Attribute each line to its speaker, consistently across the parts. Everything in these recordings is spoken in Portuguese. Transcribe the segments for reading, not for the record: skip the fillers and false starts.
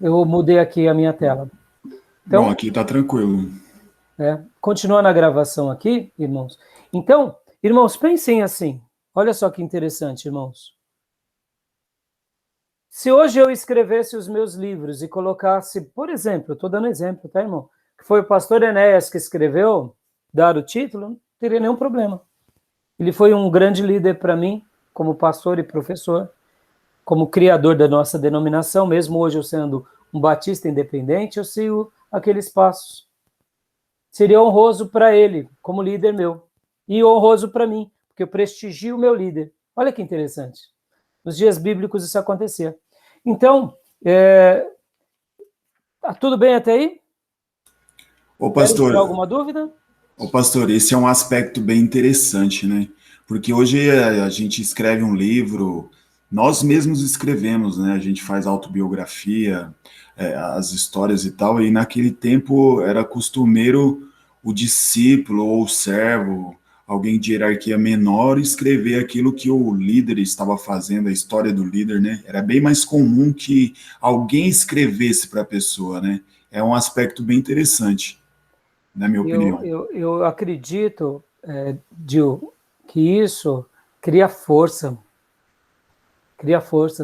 Speaker 1: Eu mudei aqui a minha tela. Então,
Speaker 2: Bom, aqui tá tranquilo.
Speaker 1: continuando a gravação aqui, irmãos. Então, irmãos, pensem assim. Olha só que interessante, irmãos. Se hoje eu escrevesse os meus livros e colocasse, por exemplo, estou dando exemplo, tá, irmão? Que foi o pastor Enéas que escreveu, dar o título, não teria nenhum problema. Ele foi um grande líder para mim, como pastor e professor, como criador da nossa denominação, mesmo hoje eu sendo um batista independente, eu sigo aqueles passos. Seria honroso para ele, como líder meu, e honroso para mim, porque eu prestigio o meu líder. Olha que interessante. Nos dias bíblicos isso acontecia. Então, tá tudo bem até aí?
Speaker 2: Ô
Speaker 1: Querem tirar
Speaker 2: pastor,
Speaker 1: alguma dúvida?
Speaker 2: esse é um aspecto bem interessante, né? Porque hoje a gente escreve um livro, nós mesmos escrevemos, né? A gente faz autobiografia, as histórias e tal, e naquele tempo era costumeiro o discípulo ou o servo, alguém de hierarquia menor, escrever aquilo que o líder estava fazendo, a história do líder, né? Era bem mais comum que alguém escrevesse para a pessoa, né? É um aspecto bem interessante, na minha
Speaker 1: Eu,
Speaker 2: opinião.
Speaker 1: eu, eu acredito, Gil, que isso cria força,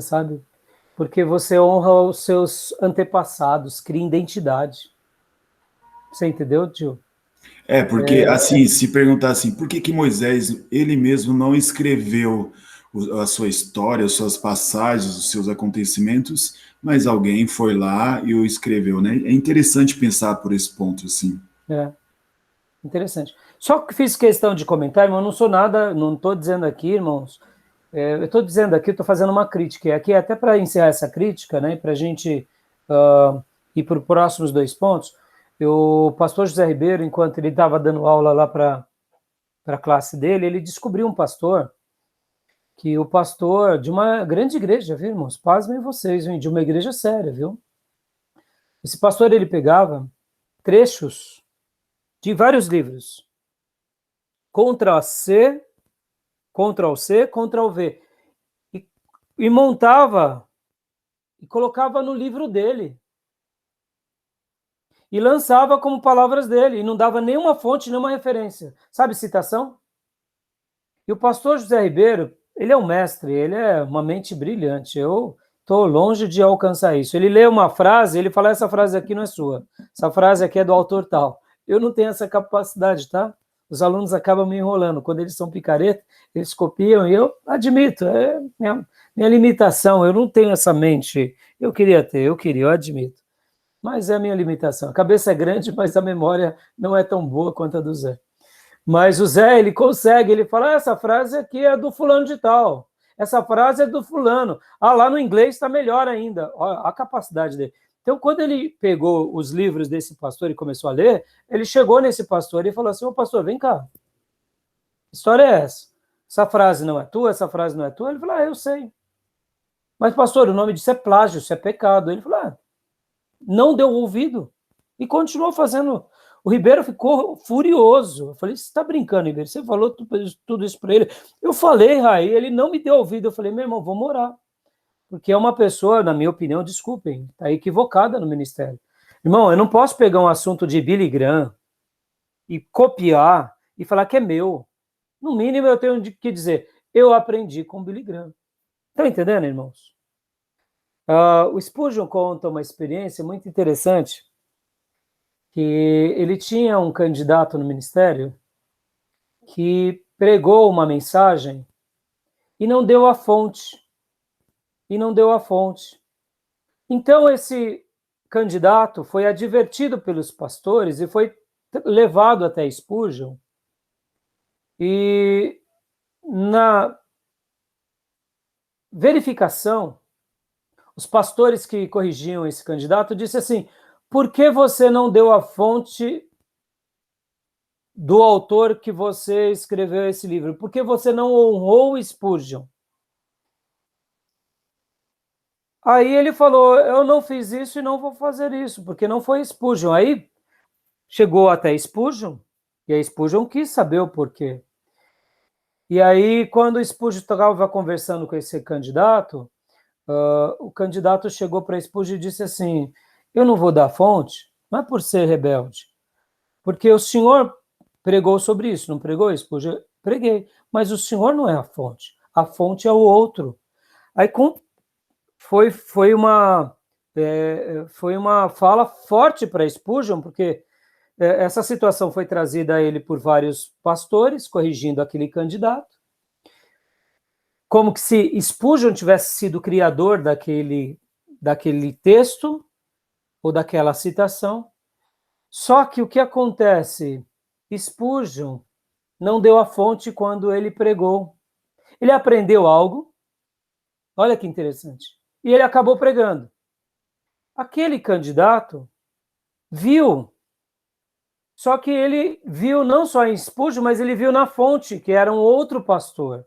Speaker 1: sabe? Porque você honra os seus antepassados, cria identidade. Você entendeu, Gil?
Speaker 2: Porque assim, se perguntar assim, por que que Moisés, ele mesmo não escreveu a sua história, as suas passagens, os seus acontecimentos, mas alguém foi lá e o escreveu, né? É interessante pensar por esse ponto, assim.
Speaker 1: É, interessante. Só que fiz questão de comentar, irmão, eu não sou nada, não estou dizendo aqui, irmãos, eu estou dizendo aqui, estou fazendo uma crítica, e aqui até para encerrar essa crítica, né, para a gente ir para os próximos dois pontos, o pastor José Ribeiro, enquanto ele estava dando aula lá para a classe dele, ele descobriu um pastor, que o pastor de uma grande igreja, viu, irmãos? Pasmem vocês, hein? De uma igreja séria, viu? Esse pastor, ele pegava trechos de vários livros, Ctrl+C, Ctrl+C, Ctrl+V, e, e montava e colocava no livro dele e lançava como palavras dele e não dava nenhuma fonte, nenhuma referência. Sabe citação? E o pastor José Ribeiro, ele é um mestre, ele é uma mente brilhante. Eu estou longe de alcançar isso. Ele lê uma frase, ele fala: essa frase aqui não é sua, essa frase aqui é do autor tal. Eu não tenho essa capacidade, tá? Os alunos acabam me enrolando. Quando eles são picareta, eles copiam e eu admito, é minha limitação. Eu não tenho essa mente. Eu queria ter, eu admito. Mas é a minha limitação. A cabeça é grande, mas a memória não é tão boa quanto a do Zé. Mas o Zé, ele consegue, ele fala: essa frase aqui é do fulano de tal, essa frase é do fulano. Ah, lá no inglês está melhor ainda. Olha a capacidade dele. Então, quando ele pegou os livros desse pastor e começou a ler, ele chegou nesse pastor e falou assim: ô pastor, vem cá, que história é essa? Essa frase não é tua, essa frase não é tua? Ele falou: eu sei. Mas pastor, o nome disso é plágio, isso é pecado. Ele falou: não deu ouvido e continuou fazendo. O Ribeiro ficou furioso. Eu falei: você está brincando, Ribeiro? Você falou tudo isso para ele? Eu falei, Raí, ele não me deu ouvido. Eu falei: meu irmão, vamos orar. Porque é uma pessoa, na minha opinião, desculpem, está equivocada no ministério. Irmão, eu não posso pegar um assunto de Billy Graham e copiar e falar que é meu. No mínimo, eu tenho que dizer: eu aprendi com Billy Graham. Estão entendendo, irmãos? O Spurgeon conta uma experiência muito interessante, que ele tinha um candidato no ministério que pregou uma mensagem e não deu a fonte. E não deu a fonte. Então esse candidato foi advertido pelos pastores e foi levado até Spurgeon. E na verificação, os pastores que corrigiam esse candidato disse assim: por que você não deu a fonte do autor que você escreveu esse livro? Por que você não honrou Spurgeon? Aí ele falou: eu não fiz isso e não vou fazer isso, porque não foi Spurgeon. Aí chegou até Spurgeon, e a Spurgeon quis saber o porquê. E aí, quando o Spurgeon estava conversando com esse candidato, o candidato chegou para Spurgeon e disse assim: eu não vou dar fonte, não é por ser rebelde, porque o senhor pregou sobre isso, não pregou, Spurgeon? Preguei, mas o senhor não é a fonte é o outro. Aí foi uma fala forte para Spurgeon, porque essa situação foi trazida a ele por vários pastores, corrigindo aquele candidato, como que se Spurgeon tivesse sido o criador daquele texto, ou daquela citação. Só que o que acontece? Spurgeon não deu a fonte quando ele pregou. Ele aprendeu algo, olha que interessante, e ele acabou pregando. Aquele candidato viu, só que ele viu não só em Spurgeon, mas ele viu na fonte, que era um outro pastor.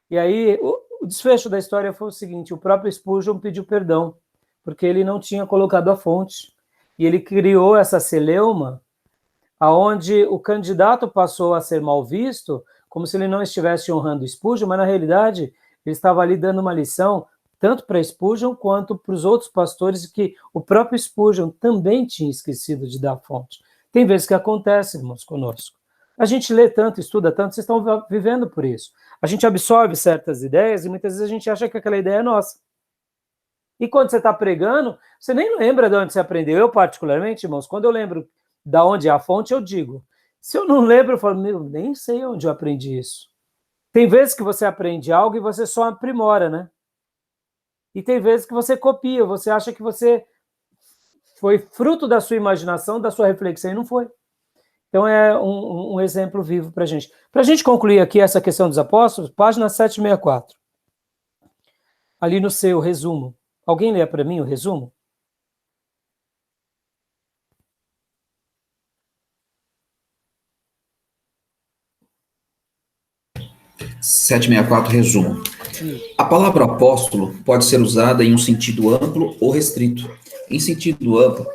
Speaker 1: E aí o desfecho da história foi o seguinte: o próprio Spurgeon pediu perdão, porque ele não tinha colocado a fonte. E ele criou essa celeuma, aonde o candidato passou a ser mal visto, como se ele não estivesse honrando Spurgeon, mas na realidade ele estava ali dando uma lição tanto para Spurgeon quanto para os outros pastores, que o próprio Spurgeon também tinha esquecido de dar a fonte. Tem vezes que acontece, irmãos, conosco. A gente lê tanto, estuda tanto, vocês estão vivendo por isso. A gente absorve certas ideias e muitas vezes a gente acha que aquela ideia é nossa. E quando você está pregando, você nem lembra de onde você aprendeu. Eu, particularmente, irmãos, quando eu lembro de onde é a fonte, eu digo. Se eu não lembro, eu falo, meu, nem sei onde eu aprendi isso. Tem vezes que você aprende algo e você só aprimora, né? E tem vezes que você copia, você acha que você foi fruto da sua imaginação, da sua reflexão, e não foi. Então é um exemplo vivo para a gente. Para a gente concluir aqui essa questão dos apóstolos, página 764. Ali no seu resumo. Alguém lê para mim o resumo?
Speaker 3: Sete sessenta e quatro, resumo. A palavra apóstolo pode ser usada em um sentido amplo ou restrito. Em sentido amplo,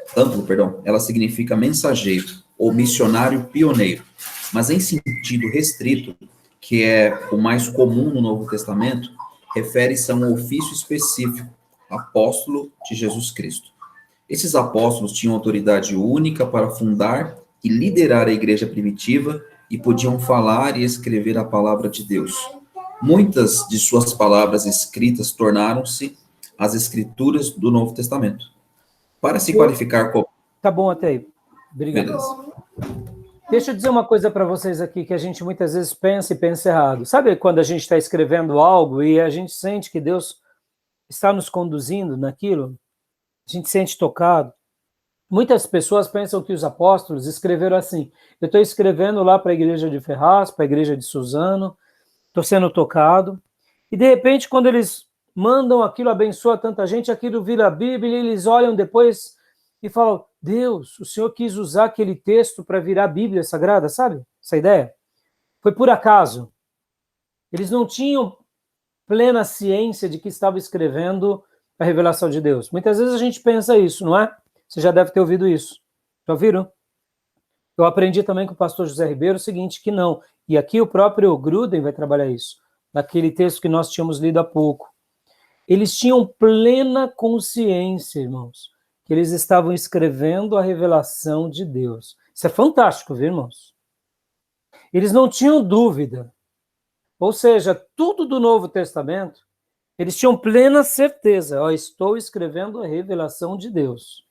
Speaker 3: ela significa mensageiro ou missionário pioneiro. Mas em sentido restrito, que é o mais comum no Novo Testamento, refere-se a um ofício específico, apóstolo de Jesus Cristo. Esses apóstolos tinham autoridade única para fundar e liderar a igreja primitiva e podiam falar e escrever a palavra de Deus. Muitas de suas palavras escritas tornaram-se as escrituras do Novo Testamento. Para se qualificar como...
Speaker 1: Tá bom até aí. Obrigado. Beleza. Deixa eu dizer uma coisa para vocês aqui que a gente muitas vezes pensa e pensa errado. Sabe quando a gente está escrevendo algo e a gente sente que Deus está nos conduzindo naquilo? A gente sente tocado. Muitas pessoas pensam que os apóstolos escreveram assim: eu estou escrevendo lá para a igreja de Ferraz, para a igreja de Suzano, estou sendo tocado, e de repente quando eles mandam aquilo, abençoa tanta gente, aquilo vira a Bíblia, e eles olham depois e falam: Deus, o Senhor quis usar aquele texto para virar a Bíblia Sagrada, sabe? Essa ideia? Foi por acaso. Eles não tinham plena ciência de que estava escrevendo a revelação de Deus. Muitas vezes a gente pensa isso, não é? Você já deve ter ouvido isso. Já ouviram? Eu aprendi também com o pastor José Ribeiro o seguinte, que não. E aqui o próprio Gruden vai trabalhar isso. Naquele texto que nós tínhamos lido há pouco. Eles tinham plena consciência, irmãos, que eles estavam escrevendo a revelação de Deus. Isso é fantástico, viu, irmãos? Eles não tinham dúvida. Ou seja, tudo do Novo Testamento, eles tinham plena certeza. Estou escrevendo a revelação de Deus.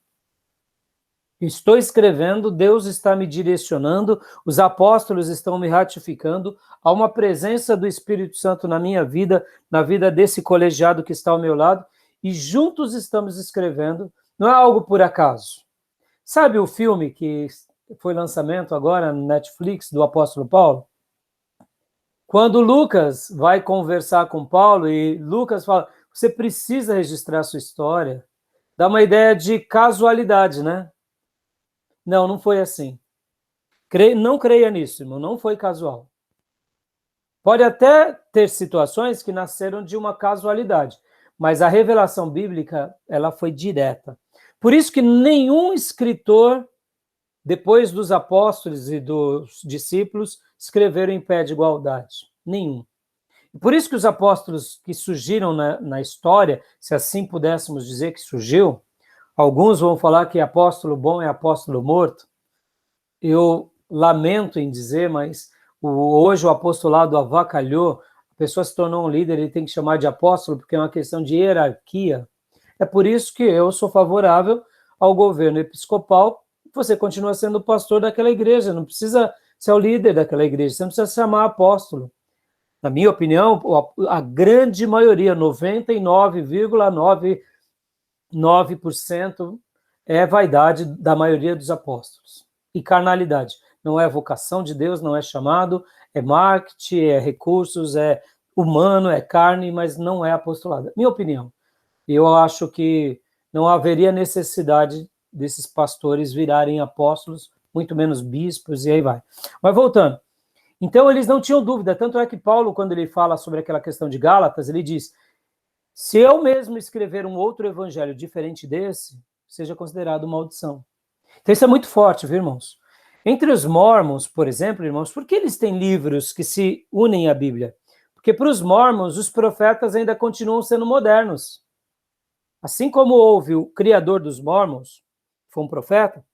Speaker 1: Estou escrevendo, Deus está me direcionando, os apóstolos estão me ratificando, há uma presença do Espírito Santo na minha vida, na vida desse colegiado que está ao meu lado, e juntos estamos escrevendo, não é algo por acaso. Sabe o filme que foi lançamento agora no Netflix, do apóstolo Paulo? Quando Lucas vai conversar com Paulo, e Lucas fala, você precisa registrar sua história, dá uma ideia de casualidade, né? Não, não foi assim. Não creia nisso, irmão, não foi casual. Pode até ter situações que nasceram de uma casualidade, mas a revelação bíblica, ela foi direta. Por isso que nenhum escritor, depois dos apóstolos e dos discípulos, escreveram em pé de igualdade. Nenhum. Por isso que os apóstolos que surgiram na história, se assim pudéssemos dizer que surgiu, alguns vão falar que apóstolo bom é apóstolo morto. Eu lamento em dizer, mas hoje o apostolado avacalhou, a pessoa se tornou um líder, ele tem que chamar de apóstolo, porque é uma questão de hierarquia. É por isso que eu sou favorável ao governo episcopal. Você continua sendo o pastor daquela igreja, não precisa ser o líder daquela igreja, você não precisa se chamar apóstolo. Na minha opinião, a grande maioria, 99,99% é vaidade da maioria dos apóstolos. E carnalidade. Não é vocação de Deus, não é chamado, é marketing, é recursos, é humano, é carne, mas não é apostolado. Minha opinião. Eu acho que não haveria necessidade desses pastores virarem apóstolos, muito menos bispos, e aí vai. Mas voltando. Então, eles não tinham dúvida, tanto é que Paulo, quando ele fala sobre aquela questão de Gálatas, ele diz, se eu mesmo escrever um outro evangelho diferente desse, seja considerado maldição. Então, isso é muito forte, viu, irmãos? Entre os mormons, por exemplo, irmãos, por que eles têm livros que se unem à Bíblia? Porque para os mormons, os profetas ainda continuam sendo modernos. Assim como houve o criador dos mormons, foi um profeta,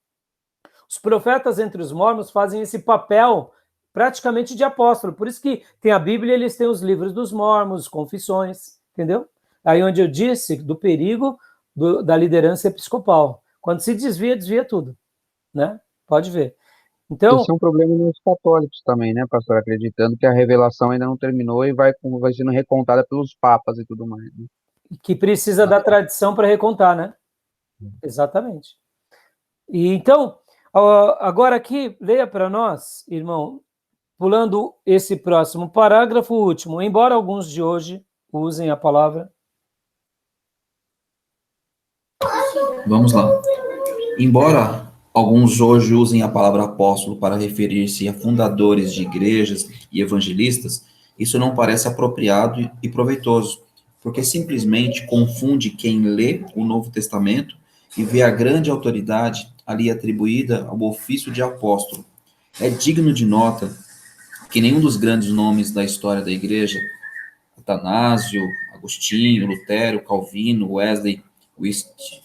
Speaker 1: os profetas entre os mormons fazem esse papel praticamente de apóstolo. Por isso que tem a Bíblia, eles têm os livros dos mormons, confissões, entendeu? Aí onde eu disse do perigo da liderança episcopal. Quando se desvia, desvia tudo, né? Pode ver. Então,
Speaker 4: Esse é um problema nos católicos também, né, pastor? Acreditando que a revelação ainda não terminou e vai sendo recontada pelos papas e tudo mais, né?
Speaker 1: que precisa da tradição para recontar, né? Exatamente. E então, agora aqui, leia para nós, irmão, pulando esse próximo parágrafo último, embora alguns de hoje usem a palavra.
Speaker 3: Vamos lá. Embora alguns hoje usem a palavra apóstolo para referir-se a fundadores de igrejas e evangelistas, isso não parece apropriado e proveitoso, porque simplesmente confunde quem lê o Novo Testamento e vê a grande autoridade ali atribuída ao ofício de apóstolo. É digno de nota que nenhum dos grandes nomes da história da igreja, Atanásio, Agostinho, Lutero, Calvino, Wesley,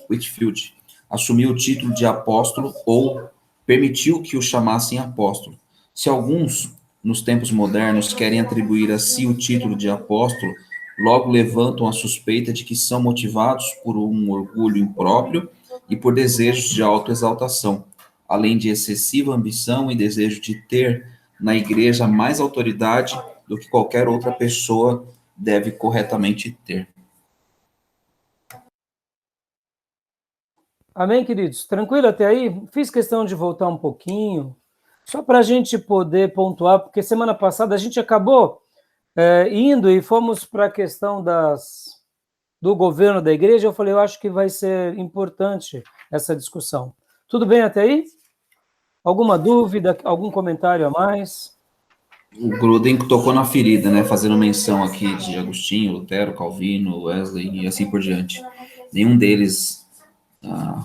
Speaker 3: Whitefield, assumiu o título de apóstolo ou permitiu que o chamassem apóstolo. Se alguns, nos tempos modernos, querem atribuir a si o título de apóstolo, logo levantam a suspeita de que são motivados por um orgulho impróprio e por desejos de autoexaltação, além de excessiva ambição e desejo de ter na igreja mais autoridade do que qualquer outra pessoa deve corretamente ter.
Speaker 1: Amém, queridos? Tranquilo até aí? Fiz questão de voltar um pouquinho, só para a gente poder pontuar, porque semana passada a gente acabou indo e fomos para a questão do governo da igreja. Eu falei, eu acho que vai ser importante essa discussão. Tudo bem até aí? Alguma dúvida, algum comentário a mais?
Speaker 3: O Gruden tocou na ferida, né? Fazendo menção aqui de Agostinho, Lutero, Calvino, Wesley e assim por diante. Nenhum deles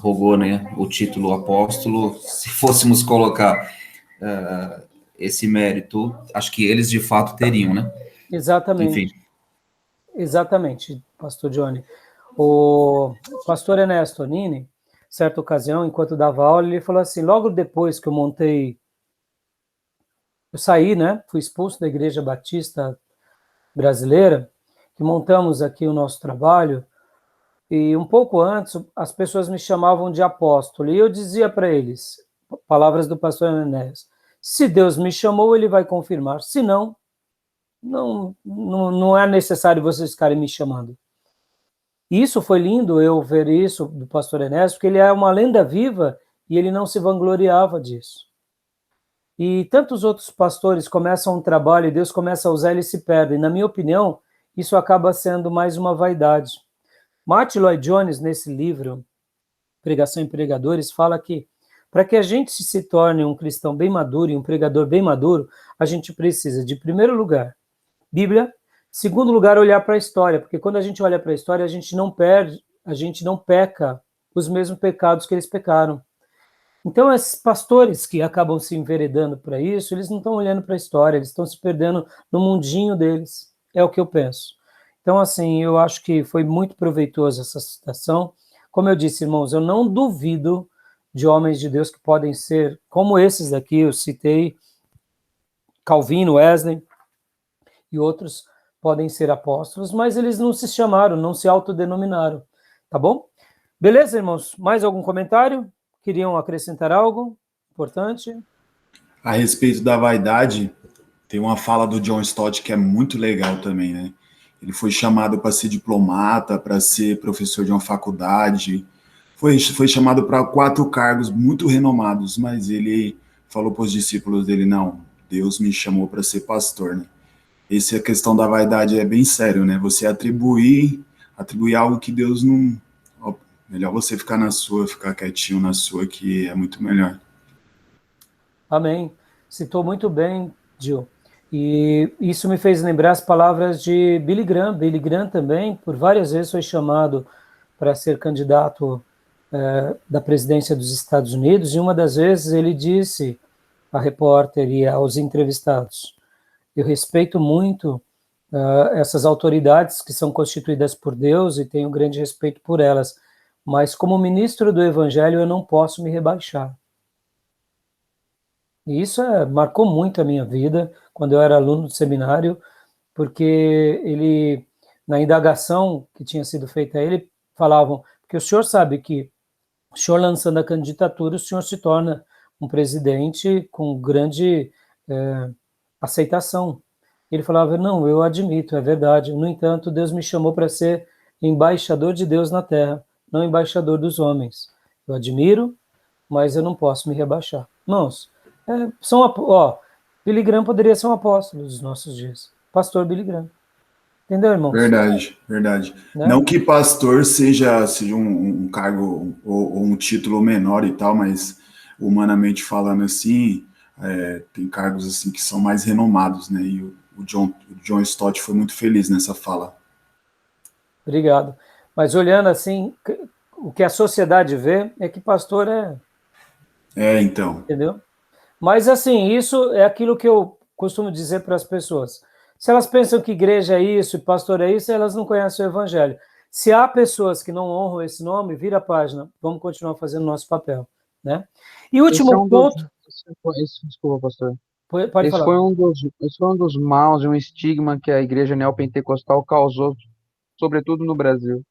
Speaker 3: rogou, né, o título apóstolo. Se fôssemos colocar esse mérito, acho que eles de fato teriam, né?
Speaker 1: Exatamente.
Speaker 3: Enfim.
Speaker 1: Exatamente, pastor Johnny. O pastor Ernesto Nini, certa ocasião, enquanto dava aula, ele falou assim, logo depois que eu saí, né, fui expulso da Igreja Batista Brasileira, que montamos aqui o nosso trabalho, e um pouco antes as pessoas me chamavam de apóstolo, e eu dizia para eles, palavras do pastor Enéas, se Deus me chamou, ele vai confirmar, se não, não é necessário vocês ficarem me chamando. E isso foi lindo, eu ver isso do pastor Enéas, porque ele é uma lenda viva e ele não se vangloriava disso. E tantos outros pastores começam um trabalho e Deus começa a usar, eles se perdem. Na minha opinião, isso acaba sendo mais uma vaidade. Martin Lloyd Jones, nesse livro, Pregação em Pregadores, fala que para que a gente se torne um cristão bem maduro e um pregador bem maduro, a gente precisa, de primeiro lugar, Bíblia, segundo lugar, olhar para a história, porque quando a gente olha para a história, a gente não peca os mesmos pecados que eles pecaram. Então, esses pastores que acabam se enveredando para isso, eles não estão olhando para a história, eles estão se perdendo no mundinho deles. É o que eu penso. Então, assim, eu acho que foi muito proveitosa essa citação. Como eu disse, irmãos, eu não duvido de homens de Deus que podem ser, como esses daqui, eu citei, Calvino, Wesley e outros podem ser apóstolos, mas eles não se chamaram, não se autodenominaram, tá bom? Beleza, irmãos? Mais algum comentário? Queriam acrescentar algo importante?
Speaker 2: A respeito da vaidade, tem uma fala do John Stott que é muito legal também, né? Ele foi chamado para ser diplomata, para ser professor de uma faculdade, foi chamado para 4 cargos muito renomados, mas ele falou para os discípulos dele, não, Deus me chamou para ser pastor, né? Essa questão da vaidade é bem sério, né? Você atribuir algo que Deus não... Ó, melhor você ficar na sua, ficar quietinho na sua, que é muito melhor.
Speaker 1: Amém. Citou muito bem, Gil. E isso me fez lembrar as palavras de Billy Graham. Billy Graham também, por várias vezes, foi chamado para ser candidato da presidência dos Estados Unidos, e uma das vezes ele disse à repórter e aos entrevistados: eu respeito muito essas autoridades que são constituídas por Deus e tenho grande respeito por elas, mas como ministro do Evangelho eu não posso me rebaixar. E isso marcou muito a minha vida quando eu era aluno do seminário, porque ele, na indagação que tinha sido feita a ele, falavam, porque o senhor sabe que o senhor lançando a candidatura, o senhor se torna um presidente com grande aceitação. Ele falava, não, eu admito, é verdade. No entanto, Deus me chamou para ser embaixador de Deus na terra, não embaixador dos homens. Eu admiro, mas eu não posso me rebaixar. Irmãos, Billy Graham poderia ser um apóstolo dos nossos dias. Pastor Billy Graham. Entendeu, irmãos?
Speaker 2: Verdade, verdade.
Speaker 1: Né?
Speaker 2: Não que pastor seja um cargo ou um título menor e tal, mas humanamente falando assim, tem cargos assim que são mais renomados, né? E o John Stott foi muito feliz nessa fala.
Speaker 1: Obrigado. Mas olhando assim, o que a sociedade vê é que pastor
Speaker 2: Então.
Speaker 1: Entendeu? Mas assim, isso é aquilo que eu costumo dizer para as pessoas. Se elas pensam que igreja é isso e pastor é isso, elas não conhecem o evangelho. Se há pessoas que não honram esse nome, vira a página. Vamos continuar fazendo nosso papel, né? E último ponto...
Speaker 4: Desculpa, pastor.
Speaker 1: Pode
Speaker 4: Esse
Speaker 1: falar.
Speaker 4: foi um dos maus e um estigma que a igreja neopentecostal causou, sobretudo no Brasil.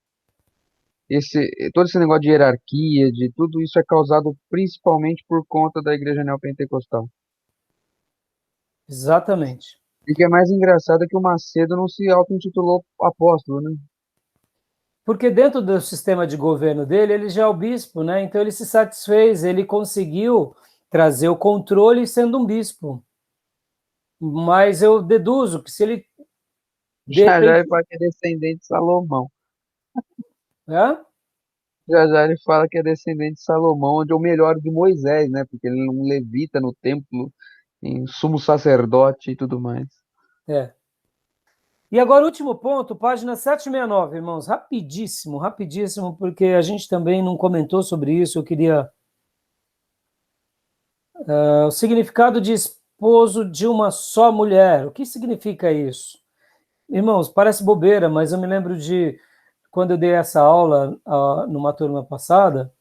Speaker 4: Todo esse negócio de hierarquia, de tudo isso é causado principalmente por conta da igreja neopentecostal.
Speaker 1: Exatamente.
Speaker 4: E o que é mais engraçado é que o Macedo não se auto-intitulou apóstolo, né?
Speaker 1: Porque dentro do sistema de governo dele, ele já é o bispo, né? Então ele se satisfez, ele conseguiu trazer o controle sendo um bispo. Mas eu deduzo que se ele...
Speaker 4: Já ele fala que é descendente de Salomão.
Speaker 1: É?
Speaker 4: Já ele fala que é descendente de Salomão, onde é o melhor de Moisés, né? Porque ele é um levita no templo, em sumo sacerdote e tudo mais.
Speaker 1: É. E agora, o último ponto, página 769, irmãos. Rapidíssimo, rapidíssimo, porque a gente também não comentou sobre isso. Eu queria... o significado de esposo de uma só mulher. O que significa isso? Irmãos, parece bobeira, mas eu me lembro de quando eu dei essa aula numa turma passada,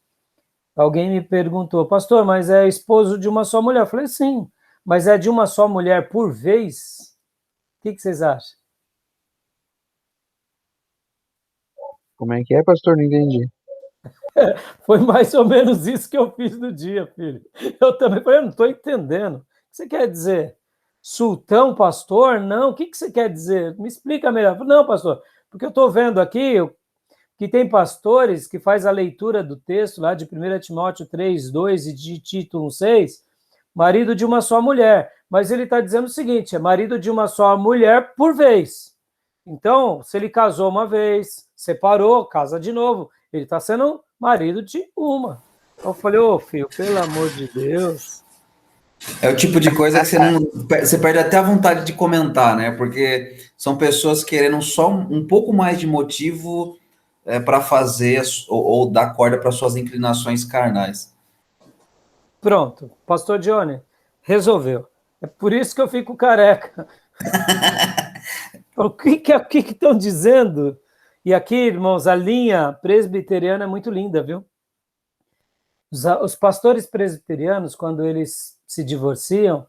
Speaker 1: alguém me perguntou, pastor, mas é esposo de uma só mulher? Eu falei, sim, mas é de uma só mulher por vez? O que vocês acham?
Speaker 4: Como é que é, pastor? Não entendi.
Speaker 1: Foi mais ou menos isso que eu fiz no dia, filho. Eu também falei, eu não estou entendendo. O que você quer dizer? Sultão, pastor? Não, o que você quer dizer? Me explica melhor. Não, pastor, porque eu estou vendo aqui que tem pastores que faz a leitura do texto lá de 1 Timóteo 3, 2 e de Tito 1, 6, marido de uma só mulher. Mas ele está dizendo o seguinte, é marido de uma só mulher por vez. Então, se ele casou uma vez, separou, casa de novo, ele está sendo marido de uma. Eu falei, ô filho, pelo amor de Deus.
Speaker 3: É o tipo de coisa que você perde até a vontade de comentar, né? Porque são pessoas querendo só um pouco mais de motivo para fazer ou dar corda para suas inclinações carnais.
Speaker 1: Pronto, pastor Johnny, resolveu. É por isso que eu fico careca. O que estão dizendo? E aqui, irmãos, a linha presbiteriana é muito linda, viu? Os pastores presbiterianos, quando eles se divorciam,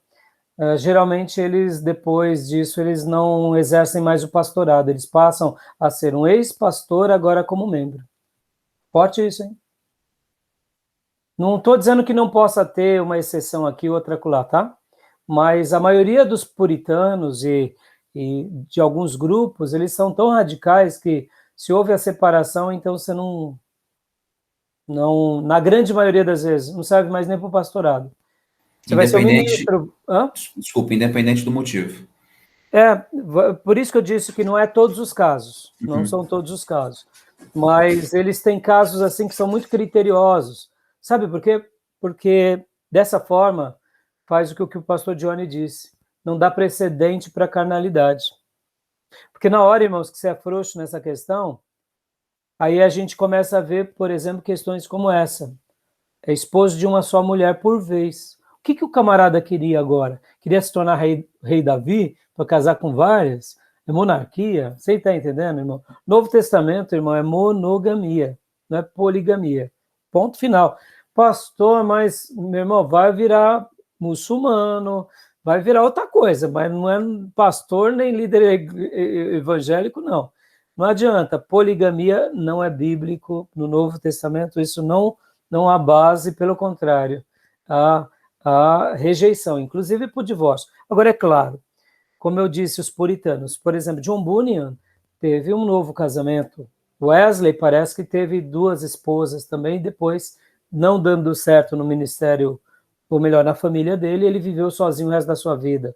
Speaker 1: geralmente eles, depois disso, eles não exercem mais o pastorado, eles passam a ser um ex-pastor agora como membro. Forte isso, hein? Não estou dizendo que não possa ter uma exceção aqui, outra acolá, tá? Mas a maioria dos puritanos e de alguns grupos, eles são tão radicais que se houve a separação, então você não, na grande maioria das vezes, não serve mais nem para o pastorado. Você vai ser um ministro... Hã?
Speaker 3: Desculpa, independente do motivo.
Speaker 1: Por isso que eu disse que não é todos os casos, não são todos os casos, mas eles têm casos assim que são muito criteriosos. Sabe por quê? Porque dessa forma faz o que o pastor Johnny disse, não dá precedente para carnalidade. Porque na hora, irmãos, que você é frouxo nessa questão, aí a gente começa a ver, por exemplo, questões como essa. É esposo de uma só mulher por vez. O que o camarada queria agora? Queria se tornar rei Davi para casar com várias? É monarquia? Você está entendendo, irmão? Novo Testamento, irmão, é monogamia, não é poligamia. Ponto final. Pastor, mas, meu irmão, vai virar muçulmano, vai virar outra coisa, mas não é pastor nem líder evangélico, não. Não adianta. Poligamia não é bíblico no Novo Testamento, isso não há base, pelo contrário, há rejeição, inclusive por divórcio. Agora, é claro, como eu disse, os puritanos, por exemplo, John Bunyan teve um novo casamento, Wesley parece que teve 2 esposas também, depois, não dando certo no ministério, ou melhor, na família dele, ele viveu sozinho o resto da sua vida.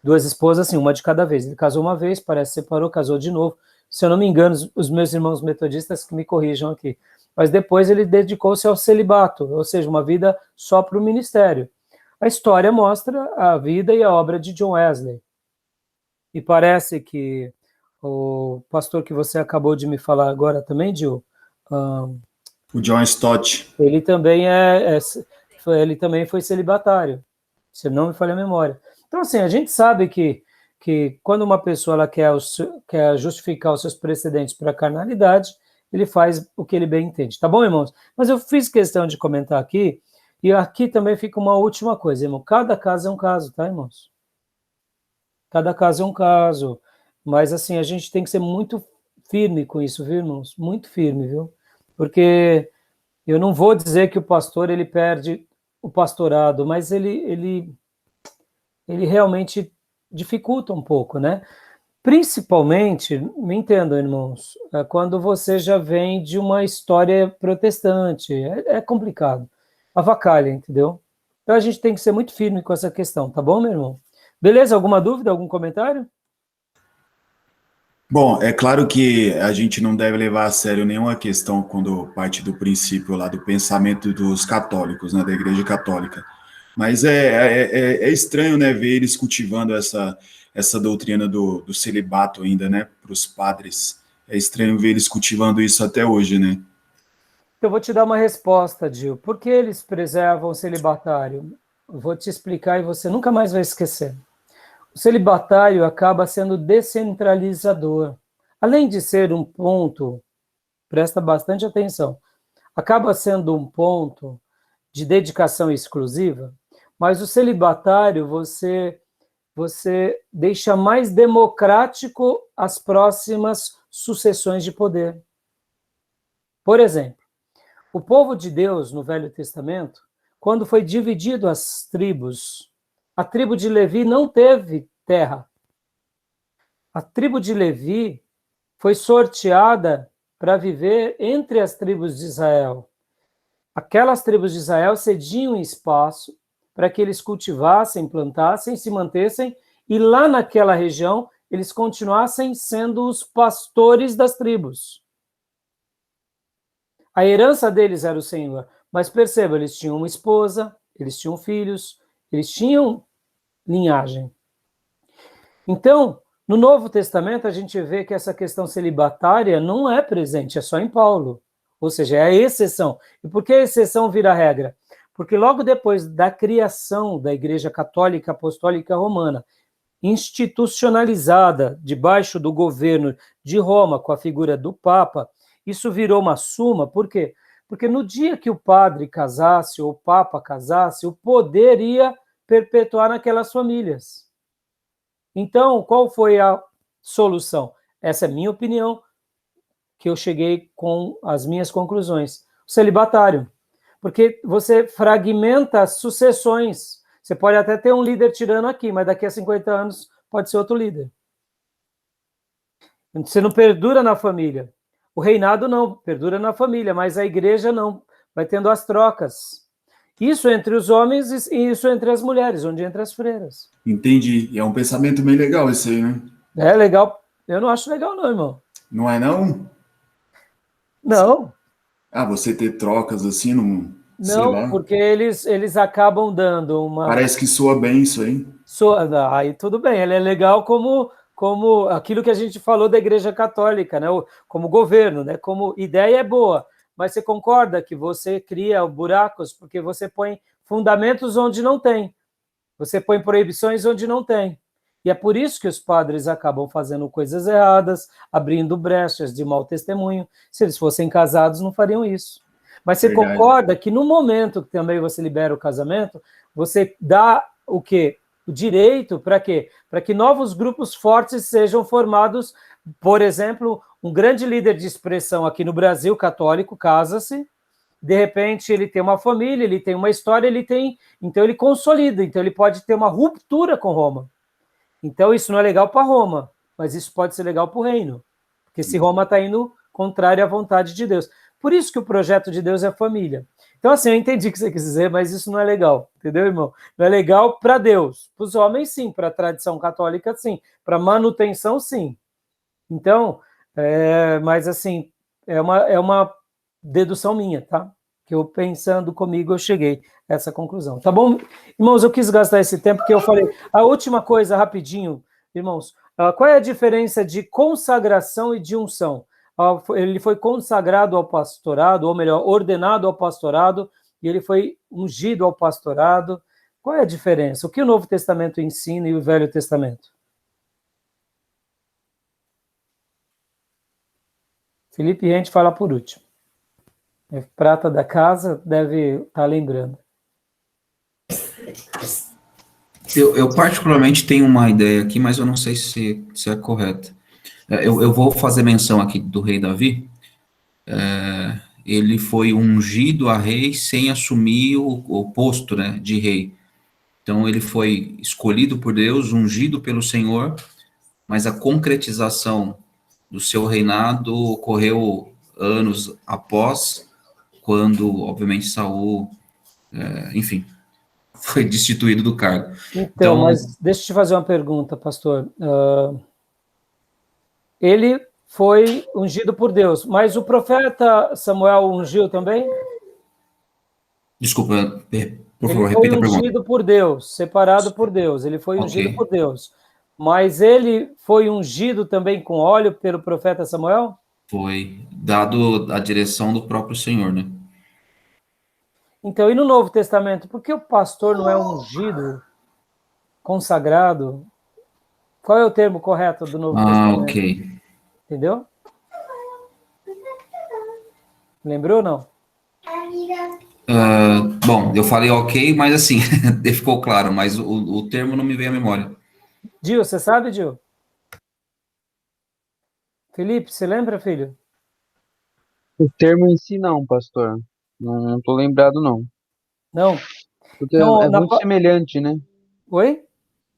Speaker 1: 2 esposas, assim, uma de cada vez. Ele casou uma vez, parece que separou, casou de novo. Se eu não me engano, os meus irmãos metodistas que me corrijam aqui. Mas depois ele dedicou-se ao celibato, ou seja, uma vida só para o ministério. A história mostra a vida e a obra de John Wesley. E parece que o pastor que você acabou de me falar agora também, Gil,
Speaker 2: o John Stott,
Speaker 1: ele também ele também foi celibatário, se não me falha a memória. Então, assim, a gente sabe que quando uma pessoa ela quer justificar os seus precedentes para a carnalidade, ele faz o que ele bem entende. Tá bom, irmãos? Mas eu fiz questão de comentar aqui, e aqui também fica uma última coisa, irmão. Cada caso é um caso, tá, irmãos? Cada caso é um caso. Mas, assim, a gente tem que ser muito firme com isso, viu, irmãos? Muito firme, viu? Porque eu não vou dizer que o pastor, ele perde o pastorado, mas ele realmente dificulta um pouco, né? Principalmente, me entendam, irmãos, quando você já vem de uma história protestante, é complicado. Avacalha, entendeu? Então a gente tem que ser muito firme com essa questão, tá bom, meu irmão? Beleza? Alguma dúvida, algum comentário?
Speaker 2: Bom, é claro que a gente não deve levar a sério nenhuma questão quando parte do princípio lá do pensamento dos católicos, né, da Igreja Católica. Mas é estranho, né, ver eles cultivando essa doutrina do celibato ainda, né, para os padres. É estranho ver eles cultivando isso até hoje, né?
Speaker 1: Eu vou te dar uma resposta, Gil. Por que eles preservam o celibatário? Eu vou te explicar e você nunca mais vai esquecer. O celibatário acaba sendo descentralizador. Além de ser um ponto, presta bastante atenção, acaba sendo um ponto de dedicação exclusiva, mas o celibatário você deixa mais democrático as próximas sucessões de poder. Por exemplo, o povo de Deus no Velho Testamento, quando foi dividido as tribos, a tribo de Levi não teve terra. A tribo de Levi foi sorteada para viver entre as tribos de Israel. Aquelas tribos de Israel cediam espaço para que eles cultivassem, plantassem, se mantessem, e lá naquela região eles continuassem sendo os pastores das tribos. A herança deles era o Senhor, mas perceba, eles tinham uma esposa, eles tinham filhos, eles tinham linhagem. Então, no Novo Testamento, a gente vê que essa questão celibatária não é presente, é só em Paulo. Ou seja, é a exceção. E por que a exceção vira regra? Porque logo depois da criação da Igreja Católica Apostólica Romana, institucionalizada debaixo do governo de Roma, com a figura do Papa, isso virou uma suma. Por quê? Porque no dia que o padre casasse, ou o Papa casasse, o poder ia perpetuar naquelas famílias. Então, qual foi a solução? Essa é a minha opinião, que eu cheguei com as minhas conclusões. O celibatário. Porque você fragmenta as sucessões. Você pode até ter um líder tirano aqui, mas daqui a 50 anos pode ser outro líder. Você não perdura na família. O reinado não, perdura na família, mas a igreja não. Vai tendo as trocas. Isso entre os homens e isso entre as mulheres, onde entra as freiras.
Speaker 2: Entendi. E é um pensamento bem legal esse aí, né?
Speaker 1: É legal. Eu não acho legal não, irmão.
Speaker 2: Não é não?
Speaker 1: Não.
Speaker 2: Ah, você ter trocas assim, não, sei
Speaker 1: Não,
Speaker 2: lá.
Speaker 1: porque eles acabam dando uma...
Speaker 2: Parece que soa bem isso aí.
Speaker 1: Aí tudo bem, ele é legal como aquilo que a gente falou da Igreja Católica, né? Como governo, né? Como ideia é boa, mas você concorda que você cria buracos porque você põe fundamentos onde não tem, você põe proibições onde não tem. E é por isso que os padres acabam fazendo coisas erradas, abrindo brechas de mau testemunho. Se eles fossem casados, não fariam isso. Mas você
Speaker 2: Verdade.
Speaker 1: concorda que no momento que também você libera o casamento, você dá o quê? O direito para quê? Para que novos grupos fortes sejam formados. Por exemplo, um grande líder de expressão aqui no Brasil, católico, casa-se, de repente ele tem uma família, ele tem uma história, então ele consolida, então ele pode ter uma ruptura com Roma. Então isso não é legal para Roma, mas isso pode ser legal para o reino, porque se Roma está indo contrário à vontade de Deus. Por isso que o projeto de Deus é a família. Então, assim, eu entendi o que você quis dizer, mas isso não é legal, entendeu, irmão? Não é legal para Deus. Para os homens, sim. Para a tradição católica, sim. Para manutenção, sim. Então, mas assim, é uma dedução minha, tá? Que eu pensando comigo, eu cheguei a essa conclusão. Tá bom? Irmãos, eu quis gastar esse tempo, porque eu falei... A última coisa, rapidinho, irmãos. Qual é a diferença de consagração e de unção? Ele foi consagrado ao pastorado, ou melhor, ordenado ao pastorado, e ele foi ungido ao pastorado. Qual é a diferença? O que o Novo Testamento ensina e o Velho Testamento? Felipe Rente fala por último. É prata da casa, deve estar lembrando.
Speaker 3: Eu particularmente tenho uma ideia aqui, mas eu não sei se é correta. Eu vou fazer menção aqui do rei Davi. Ele foi ungido a rei sem assumir o posto, né, de rei. Então ele foi escolhido por Deus, ungido pelo Senhor, mas a concretização do seu reinado ocorreu anos após, quando, obviamente, Saul, enfim, foi destituído do cargo.
Speaker 1: Então, mas deixa eu te fazer uma pergunta, pastor. Ele foi ungido por Deus, mas o profeta Samuel ungiu também?
Speaker 3: Desculpa, por favor,
Speaker 1: Ele foi
Speaker 3: repita a pergunta.
Speaker 1: ungido por Deus, separado por Deus, ele foi ungido
Speaker 3: Ok.
Speaker 1: por Deus. Mas ele foi ungido também com óleo pelo profeta Samuel?
Speaker 3: Foi dado a direção do próprio Senhor, né?
Speaker 1: Então, e no Novo Testamento, por que o pastor não é ungido, consagrado? Qual é o termo correto do Novo Testamento?
Speaker 3: Ok.
Speaker 1: Entendeu? Lembrou ou não?
Speaker 3: Bom, eu falei ok, mas assim, ficou claro, mas o termo não me veio à memória.
Speaker 1: Gil, você sabe, Gil? Felipe, você lembra, filho?
Speaker 4: O termo em si não, pastor. Não tô lembrado, não.
Speaker 1: Não?
Speaker 4: Porque
Speaker 1: Então,
Speaker 4: é muito semelhante, né?
Speaker 1: Oi?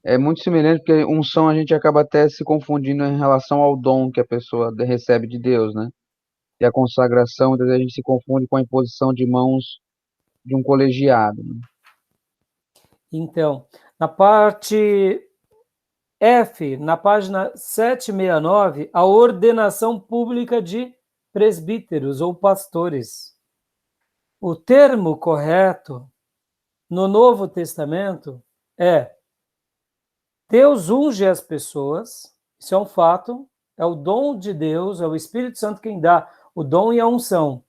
Speaker 4: É muito semelhante, porque unção a gente acaba até se confundindo em relação ao dom que a pessoa recebe de Deus, né? E a consagração, muitas vezes a gente se confunde com a imposição de mãos de um colegiado, né?
Speaker 1: Então, na parte F, na página 769, a ordenação pública de presbíteros ou pastores. O termo correto no Novo Testamento é: Deus unge as pessoas, isso é um fato, é o dom de Deus, é o Espírito Santo quem dá o dom e a unção.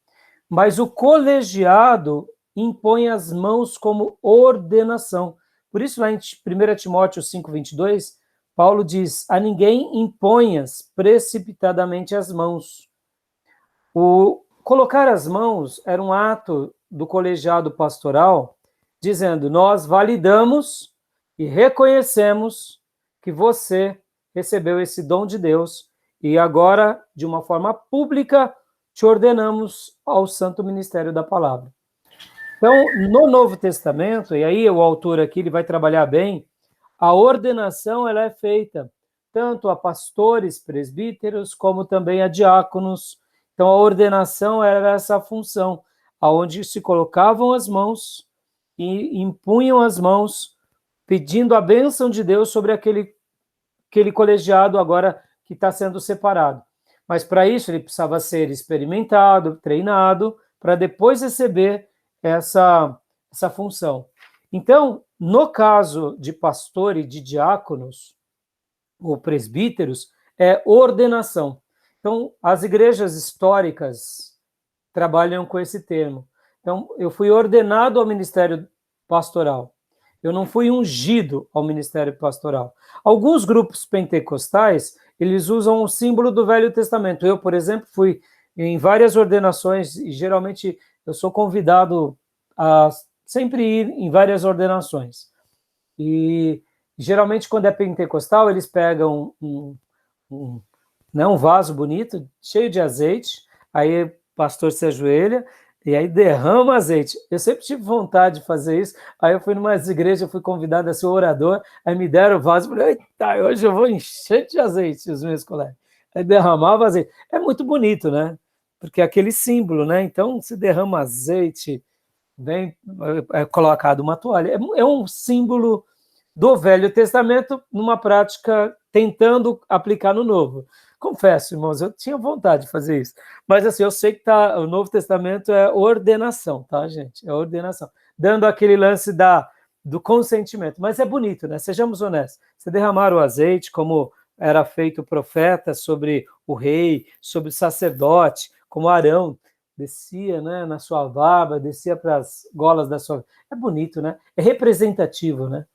Speaker 1: Mas o colegiado impõe as mãos como ordenação. Por isso, lá em 1 Timóteo 5,22, Paulo diz, a ninguém imponhas precipitadamente as mãos. O colocar as mãos era um ato do colegiado pastoral, dizendo, nós validamos e reconhecemos que você recebeu esse dom de Deus e agora, de uma forma pública, te ordenamos ao santo ministério da palavra. Então, no Novo Testamento, e aí o autor aqui ele vai trabalhar bem, a ordenação ela é feita tanto a pastores, presbíteros, como também a diáconos. Então, a ordenação era essa função, aonde se colocavam as mãos e impunham as mãos, pedindo a bênção de Deus sobre aquele colegiado agora que está sendo separado. Mas para isso ele precisava ser experimentado, treinado, para depois receber essa função. Então, no caso de pastor e de diáconos, ou presbíteros, é ordenação. Então, as igrejas históricas trabalham com esse termo. Então, eu fui ordenado ao ministério pastoral. Eu não fui ungido ao ministério pastoral. Alguns grupos pentecostais, eles usam o símbolo do Velho Testamento. Eu, por exemplo, fui em várias ordenações e geralmente eu sou convidado a sempre ir em várias ordenações. E geralmente quando é pentecostal, eles pegam um vaso bonito, cheio de azeite, aí o pastor se ajoelha e aí derrama azeite. Eu sempre tive vontade de fazer isso, aí eu fui numa igreja, fui convidado a ser orador, aí me deram o vaso, falei, eita, hoje eu vou encher de azeite, os meus colegas. Aí derramava azeite. É muito bonito, né? Porque é aquele símbolo, né? Então, se derrama azeite, vem colocado uma toalha. É um símbolo do Velho Testamento numa prática tentando aplicar no Novo. Confesso, irmãos, eu tinha vontade de fazer isso. Mas assim, eu sei que o Novo Testamento é ordenação, tá, gente? É ordenação. Dando aquele lance do consentimento. Mas é bonito, né? Sejamos honestos. Você derramar o azeite, como era feito o profeta sobre o rei, sobre o sacerdote, como Arão descia, né, na sua barba, descia para as golas da sua... É bonito, né? É representativo, né?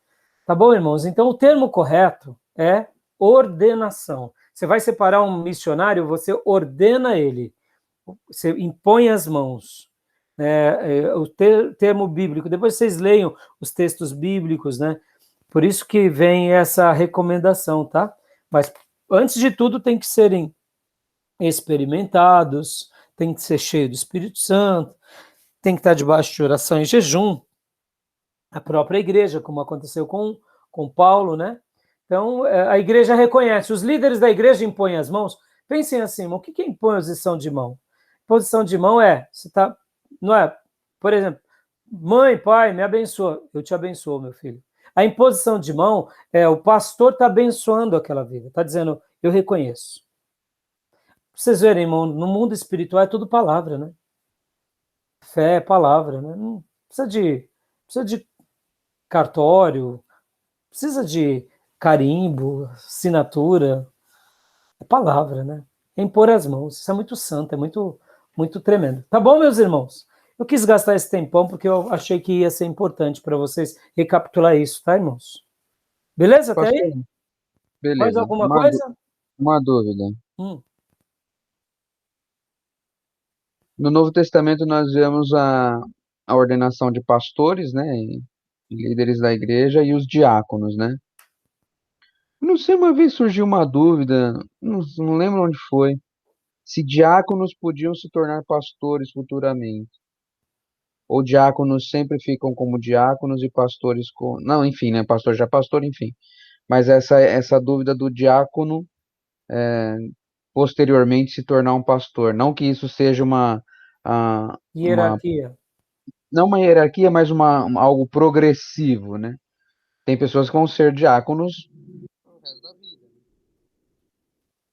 Speaker 1: Tá bom, irmãos? Então, o termo correto é ordenação. Você vai separar um missionário, você ordena ele, você impõe as mãos. O termo bíblico, depois vocês leiam os textos bíblicos, né? Por isso que vem essa recomendação, tá? Mas, antes de tudo, tem que serem experimentados, tem que ser cheio do Espírito Santo, tem que estar debaixo de oração e jejum, a própria igreja, como aconteceu com Paulo, né? Então, a igreja reconhece, os líderes da igreja impõem as mãos. Pensem assim, irmão, o que é imposição de mão? Posição de mão você tá, não é, por exemplo, mãe, pai, me abençoa, eu te abençoo, meu filho. A imposição de mão o pastor está abençoando aquela vida, está dizendo, eu reconheço. Vocês verem, irmão, no mundo espiritual é tudo palavra, né? Fé é palavra, né? Não precisa de cartório, precisa de carimbo, assinatura, é palavra, né? É impor as mãos, isso é muito santo, é muito, muito tremendo. Tá bom, meus irmãos? Eu quis gastar esse tempão porque eu achei que ia ser importante para vocês recapitular isso, tá, irmãos? Beleza até aí?
Speaker 4: Beleza.
Speaker 1: Mais alguma coisa?
Speaker 4: Uma dúvida.
Speaker 1: Hum.
Speaker 4: No Novo Testamento nós vemos a ordenação de pastores, né, e líderes da igreja e os diáconos, né? Não sei, uma vez surgiu uma dúvida, não lembro onde foi, se diáconos podiam se tornar pastores futuramente, ou diáconos sempre ficam como diáconos e pastores com... Não, enfim, né, pastor já é pastor, enfim. Mas essa dúvida do diácono posteriormente se tornar um pastor, não que isso seja uma
Speaker 1: Hierarquia.
Speaker 4: não uma hierarquia, mas algo progressivo, né? Tem pessoas que vão ser diáconos pro resto da vida.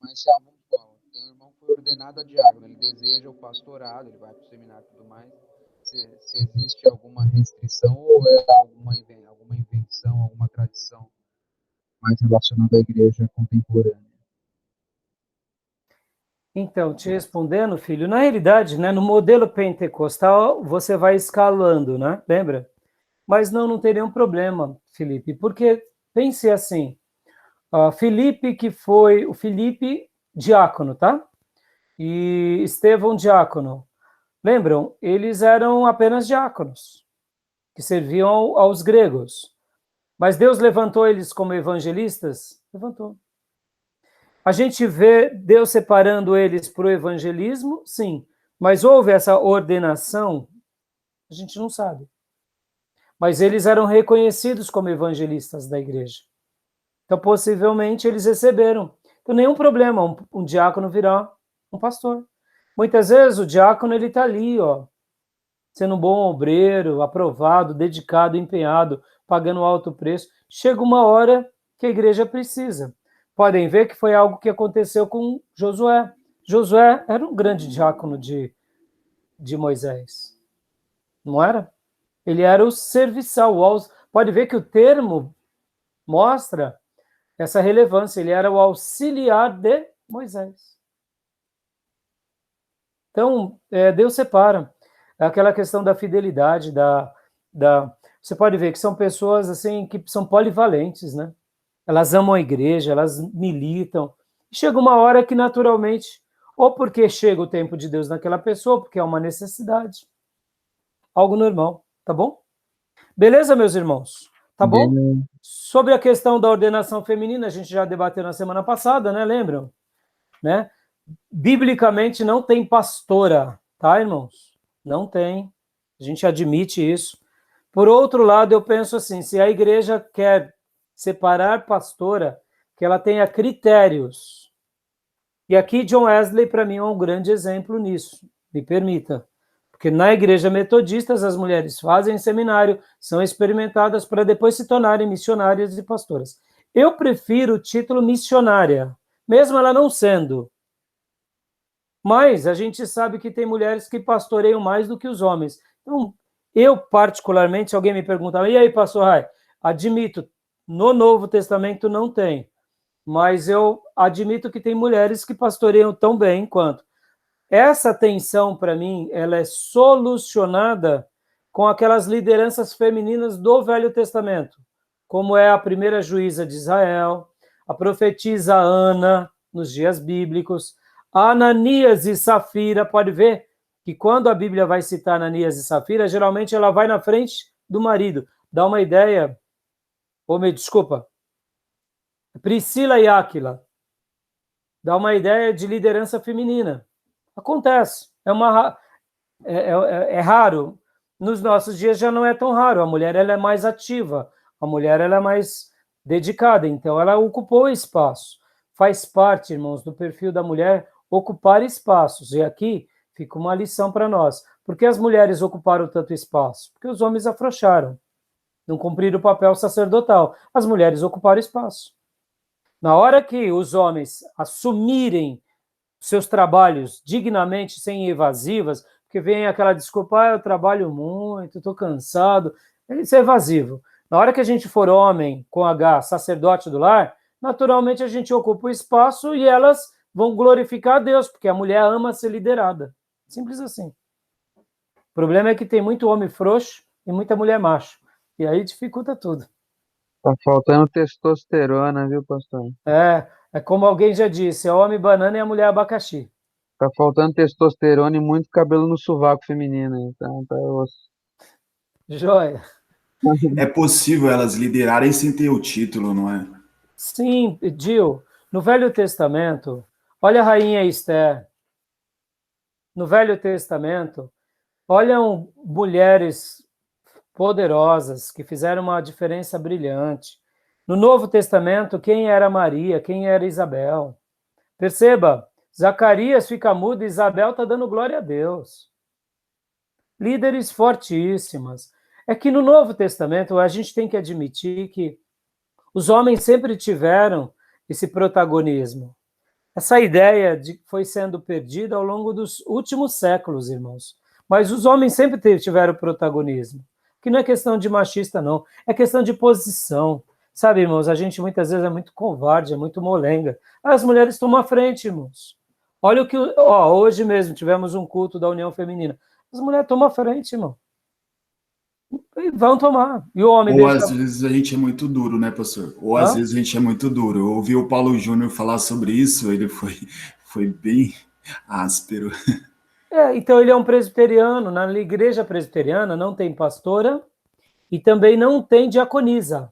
Speaker 4: Mas se tem um irmão que foi ordenado a diácono, ele deseja o pastorado, ele vai para o seminário e tudo mais. Se existe alguma restrição ou é alguma invenção, alguma tradição mais relacionada à igreja contemporânea?
Speaker 1: Então, te respondendo, filho, na realidade, né, no modelo pentecostal, você vai escalando, né? Lembra? Mas não tem nenhum problema, Felipe, porque pense assim, Filipe, que foi o Filipe diácono, tá? E Estevão diácono. Lembram? Eles eram apenas diáconos, que serviam aos gregos. Mas Deus levantou eles como evangelistas? Levantou. A gente vê Deus separando eles para o evangelismo? Sim. Mas houve essa ordenação? A gente não sabe. Mas eles eram reconhecidos como evangelistas da igreja. Então, possivelmente, eles receberam. Então, nenhum problema um diácono virar um pastor. Muitas vezes o diácono ele está ali, ó, sendo um bom obreiro, aprovado, dedicado, empenhado, pagando alto preço. Chega uma hora que a igreja precisa. Podem ver que foi algo que aconteceu com Josué. Josué era um grande diácono de Moisés. Não era? Ele era o serviçal. Pode ver que o termo mostra essa relevância. Ele era o auxiliar de Moisés. Então, Deus separa. Aquela questão da fidelidade, você pode ver que são pessoas assim que são polivalentes, né? Elas amam a igreja, elas militam. Chega uma hora que, naturalmente, ou porque chega o tempo de Deus naquela pessoa, porque é uma necessidade. Algo normal, tá bom? Beleza, meus irmãos? Tá bom?
Speaker 4: Beleza.
Speaker 1: Sobre a questão da ordenação feminina, a gente já debateu na semana passada, né? Lembram? Né? Biblicamente não tem pastora, tá, irmãos? Não tem. A gente admite isso. Por outro lado, eu penso assim, se a igreja quer separar pastora, que ela tenha critérios. E aqui John Wesley, para mim, é um grande exemplo nisso. Me permita. Porque na igreja metodista, as mulheres fazem seminário, são experimentadas para depois se tornarem missionárias e pastoras. Eu prefiro o título missionária, mesmo ela não sendo. Mas a gente sabe que tem mulheres que pastoreiam mais do que os homens. Então, eu particularmente, se alguém me perguntar, e aí, pastor Rai, admito, no Novo Testamento não tem, mas eu admito que tem mulheres que pastoreiam tão bem quanto. Essa tensão, para mim, ela é solucionada com aquelas lideranças femininas do Velho Testamento, como é a primeira juíza de Israel, a profetisa Ana, nos dias bíblicos, Ananias e Safira. Pode ver que quando a Bíblia vai citar Ananias e Safira, geralmente ela vai na frente do marido. Dá uma ideia, desculpa, Priscila e Áquila. Dá uma ideia de liderança feminina. Acontece. É raro. Nos nossos dias já não é tão raro. A mulher ela é mais ativa. A mulher ela é mais dedicada. Então, ela ocupou espaço. Faz parte, irmãos, do perfil da mulher ocupar espaços. E aqui fica uma lição para nós. Por que as mulheres ocuparam tanto espaço? Porque os homens afrouxaram. Não cumpriram o papel sacerdotal. As mulheres ocuparam espaço. Na hora que os homens assumirem seus trabalhos dignamente, sem evasivas, porque vem aquela desculpa, eu trabalho muito, estou cansado, isso é evasivo. Na hora que a gente for homem, com H, sacerdote do lar, naturalmente a gente ocupa o espaço e elas vão glorificar a Deus, porque a mulher ama ser liderada. Simples assim. O problema é que tem muito homem frouxo e muita mulher macho. E aí dificulta tudo.
Speaker 4: Tá faltando testosterona, viu, pastor?
Speaker 1: É como alguém já disse, é homem banana e a mulher abacaxi.
Speaker 4: Tá faltando testosterona e muito cabelo no sovaco feminino. Então, tá osso.
Speaker 1: Joia.
Speaker 2: É possível elas liderarem sem ter o título, não é?
Speaker 1: Sim, Gil, no Velho Testamento, olha a rainha Esther. No Velho Testamento, olham mulheres poderosas que fizeram uma diferença brilhante. No Novo Testamento, quem era Maria, quem era Isabel? Perceba, Zacarias fica mudo e Isabel está dando glória a Deus. Líderes fortíssimas. É que no Novo Testamento a gente tem que admitir que os homens sempre tiveram esse protagonismo. Essa ideia foi sendo perdida ao longo dos últimos séculos, irmãos. Mas os homens sempre tiveram protagonismo. Que não é questão de machista, não. É questão de posição. Sabe, irmãos, a gente muitas vezes é muito covarde, é muito molenga. As mulheres tomam a frente, irmãos. Olha o que... hoje mesmo tivemos um culto da União Feminina. As mulheres tomam a frente, irmão. E vão tomar. E o homem
Speaker 2: Ou
Speaker 1: deixa...
Speaker 2: às vezes a gente é muito duro, né, pastor? Ou às
Speaker 1: Hã?
Speaker 2: vezes a gente é muito duro. Eu ouvi o Paulo Júnior falar sobre isso, ele foi bem áspero.
Speaker 1: Então ele é um presbiteriano. Na igreja presbiteriana não tem pastora e também não tem diaconisa,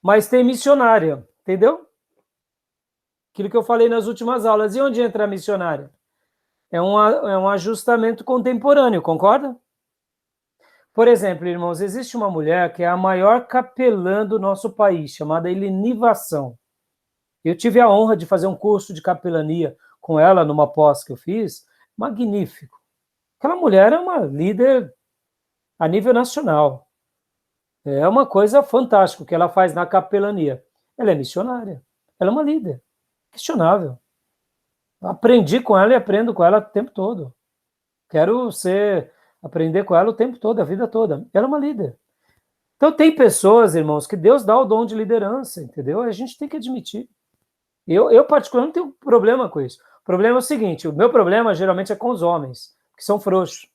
Speaker 1: mas tem missionária, entendeu? Aquilo que eu falei nas últimas aulas. E onde entra a missionária? É um ajustamento contemporâneo, concorda? Por exemplo, irmãos, existe uma mulher que é a maior capelã do nosso país, chamada Helenivação. Eu tive a honra de fazer um curso de capelania com ela numa pós que eu fiz, magnífico. Aquela mulher é uma líder a nível nacional. É uma coisa fantástica o que ela faz na capelania. Ela é missionária. Ela é uma líder. Questionável. Aprendi com ela e aprendo com ela o tempo todo. Aprender com ela o tempo todo, a vida toda. Ela é uma líder. Então tem pessoas, irmãos, que Deus dá o dom de liderança, entendeu? A gente tem que admitir. Eu particularmente, não tenho problema com isso. O problema é o seguinte, o meu problema geralmente é com os homens, que são frouxos,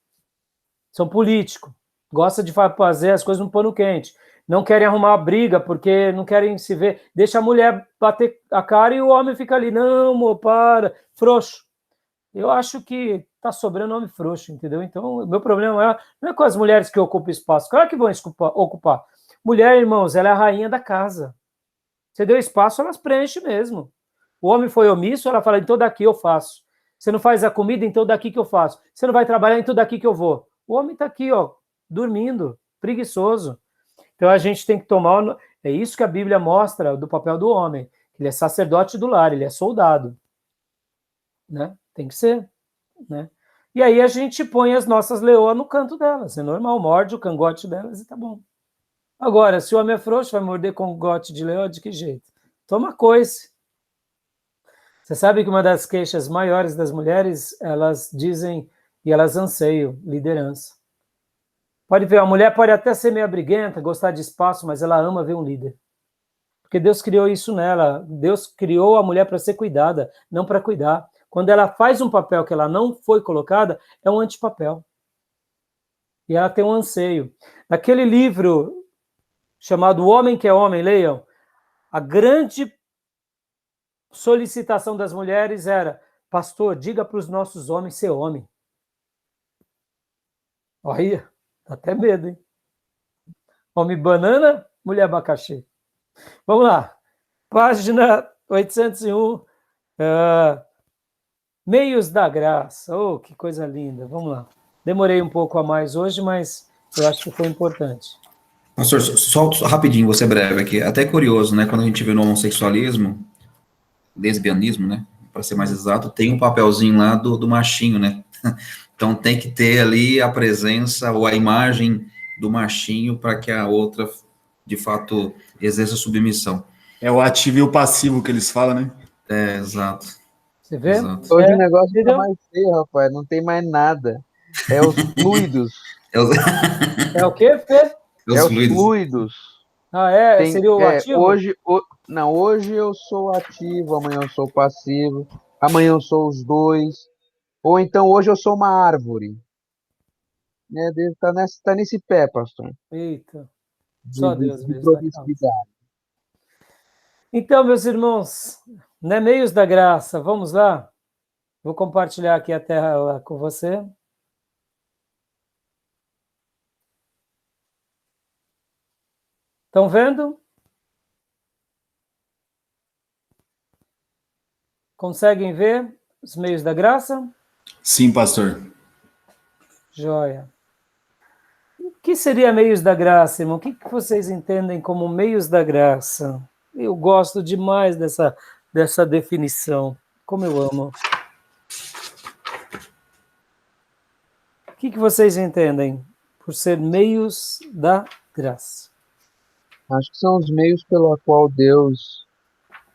Speaker 1: são políticos, gostam de fazer as coisas no pano quente, não querem arrumar briga porque não querem se ver, deixa a mulher bater a cara e o homem fica ali, não, amor, para, frouxo. Eu acho que tá sobrando homem frouxo, entendeu? Então, o meu problema não é com as mulheres que ocupam espaço, claro que vão ocupar. Mulher, irmãos, ela é a rainha da casa. Você deu espaço, elas preenchem mesmo. O homem foi omisso, ela fala, então daqui eu faço. Você não faz a comida, então daqui que eu faço. Você não vai trabalhar, então daqui que eu vou. O homem está aqui, ó, dormindo, preguiçoso. Então a gente tem que tomar... É isso que a Bíblia mostra do papel do homem. Ele é sacerdote do lar, ele é soldado. Né? Tem que ser. Né? E aí a gente põe as nossas leoas no canto delas. É normal, morde o cangote delas e tá bom. Agora, se o homem é frouxo, vai morder cangote de leoa, de que jeito? Toma coice. Você sabe que uma das queixas maiores das mulheres, elas dizem e elas anseiam liderança. Pode ver, a mulher pode até ser meio briguenta, gostar de espaço, mas ela ama ver um líder. Porque Deus criou isso nela. Deus criou a mulher para ser cuidada, não para cuidar. Quando ela faz um papel que ela não foi colocada, é um antipapel. E ela tem um anseio. Naquele livro chamado O Homem que é Homem, leiam, a grande solicitação das mulheres era: pastor, diga para os nossos homens ser homem. Olha, dá até medo, hein? Homem banana, mulher abacaxi. Vamos lá. Página 801. Meios da graça. Oh, que coisa linda. Vamos lá. Demorei um pouco a mais hoje, mas eu acho que foi importante.
Speaker 3: Pastor, só rapidinho, você breve aqui. Até curioso, né? Quando a gente vê no homossexualismo, lesbianismo, né? Para ser mais exato, tem um papelzinho lá do machinho, né? Então tem que ter ali a presença ou a imagem do machinho para que a outra, de fato, exerça submissão.
Speaker 2: É o ativo e o passivo que eles falam, né?
Speaker 3: É, exato.
Speaker 1: Você vê?
Speaker 3: Exato.
Speaker 4: Hoje o negócio tá
Speaker 1: entendeu?
Speaker 4: mais feio, rapaz. Não tem mais nada. É os fluidos.
Speaker 1: É o quê, Fê?
Speaker 4: É os fluidos.
Speaker 1: Ah, é? Seria o ativo?
Speaker 4: Hoje eu sou ativo, amanhã eu sou passivo, amanhã eu sou os dois. Ou então hoje eu sou uma árvore. Né? Tá nesse pé, pastor.
Speaker 1: Eita, só Deus
Speaker 4: De
Speaker 1: mesmo.
Speaker 4: promiscuidade.
Speaker 1: Então, meus irmãos, né, meios da graça, vamos lá? Vou compartilhar aqui a tela com você. Estão vendo? Conseguem ver os meios da graça?
Speaker 2: Sim, pastor.
Speaker 1: Joia. O que seria meios da graça, irmão? O que vocês entendem como meios da graça? Eu gosto demais dessa definição. Como eu amo. O que vocês entendem por ser meios da graça?
Speaker 4: Acho que são os meios pelo qual Deus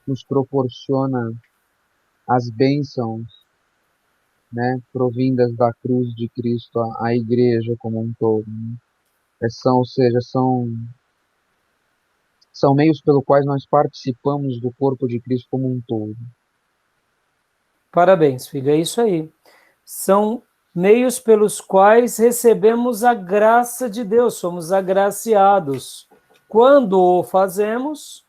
Speaker 4: nos proporciona as bênçãos, né, provindas da cruz de Cristo à igreja como um todo. Né? Ou seja, são meios pelo quais nós participamos do corpo de Cristo como um todo.
Speaker 1: Parabéns, filho, é isso aí. São meios pelos quais recebemos a graça de Deus, somos agraciados. Quando o fazemos,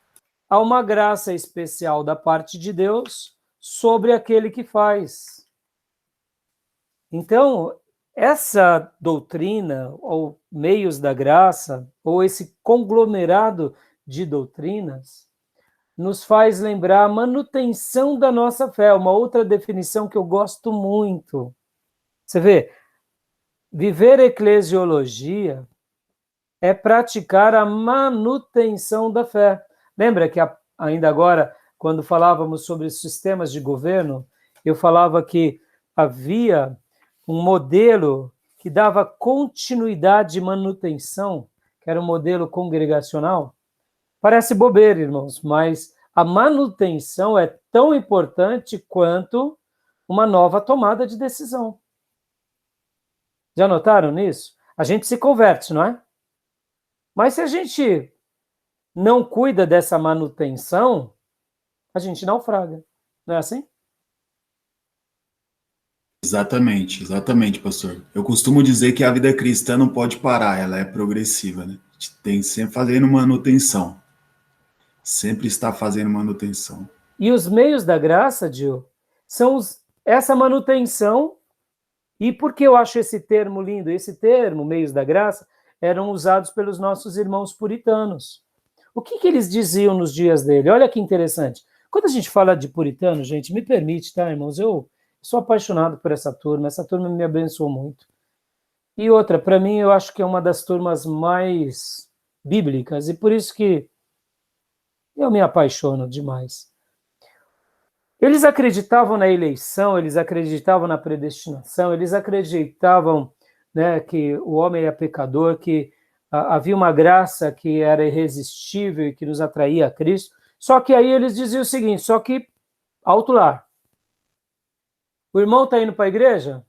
Speaker 1: há uma graça especial da parte de Deus sobre aquele que faz. Então, essa doutrina, ou meios da graça, ou esse conglomerado de doutrinas, nos faz lembrar a manutenção da nossa fé. Uma outra definição que eu gosto muito. Você vê, viver eclesiologia é praticar a manutenção da fé. Lembra que ainda agora, quando falávamos sobre sistemas de governo, eu falava que havia um modelo que dava continuidade e manutenção, que era um modelo congregacional. Parece bobeira, irmãos, mas a manutenção é tão importante quanto uma nova tomada de decisão. Já notaram nisso? A gente se converte, não é? Mas se a gente não cuida dessa manutenção, a gente naufraga. Não é assim?
Speaker 2: Exatamente, pastor. Eu costumo dizer que a vida cristã não pode parar, ela é progressiva, né? A gente tem que sempre fazendo manutenção. Sempre está fazendo manutenção.
Speaker 1: E os meios da graça, Gil, são essa manutenção. E por que eu acho esse termo lindo? Esse termo, meios da graça, eram usados pelos nossos irmãos puritanos. O que eles diziam nos dias dele? Olha que interessante. Quando a gente fala de puritano, gente, me permite, tá, irmãos? Eu sou apaixonado por essa turma me abençoou muito. E outra, para mim, eu acho que é uma das turmas mais bíblicas, e por isso que eu me apaixono demais. Eles acreditavam na eleição, eles acreditavam na predestinação, eles acreditavam, né, que o homem é pecador, que havia uma graça que era irresistível e que nos atraía a Cristo. Só que aí eles diziam o seguinte, só que alto lá. O irmão está indo para a igreja?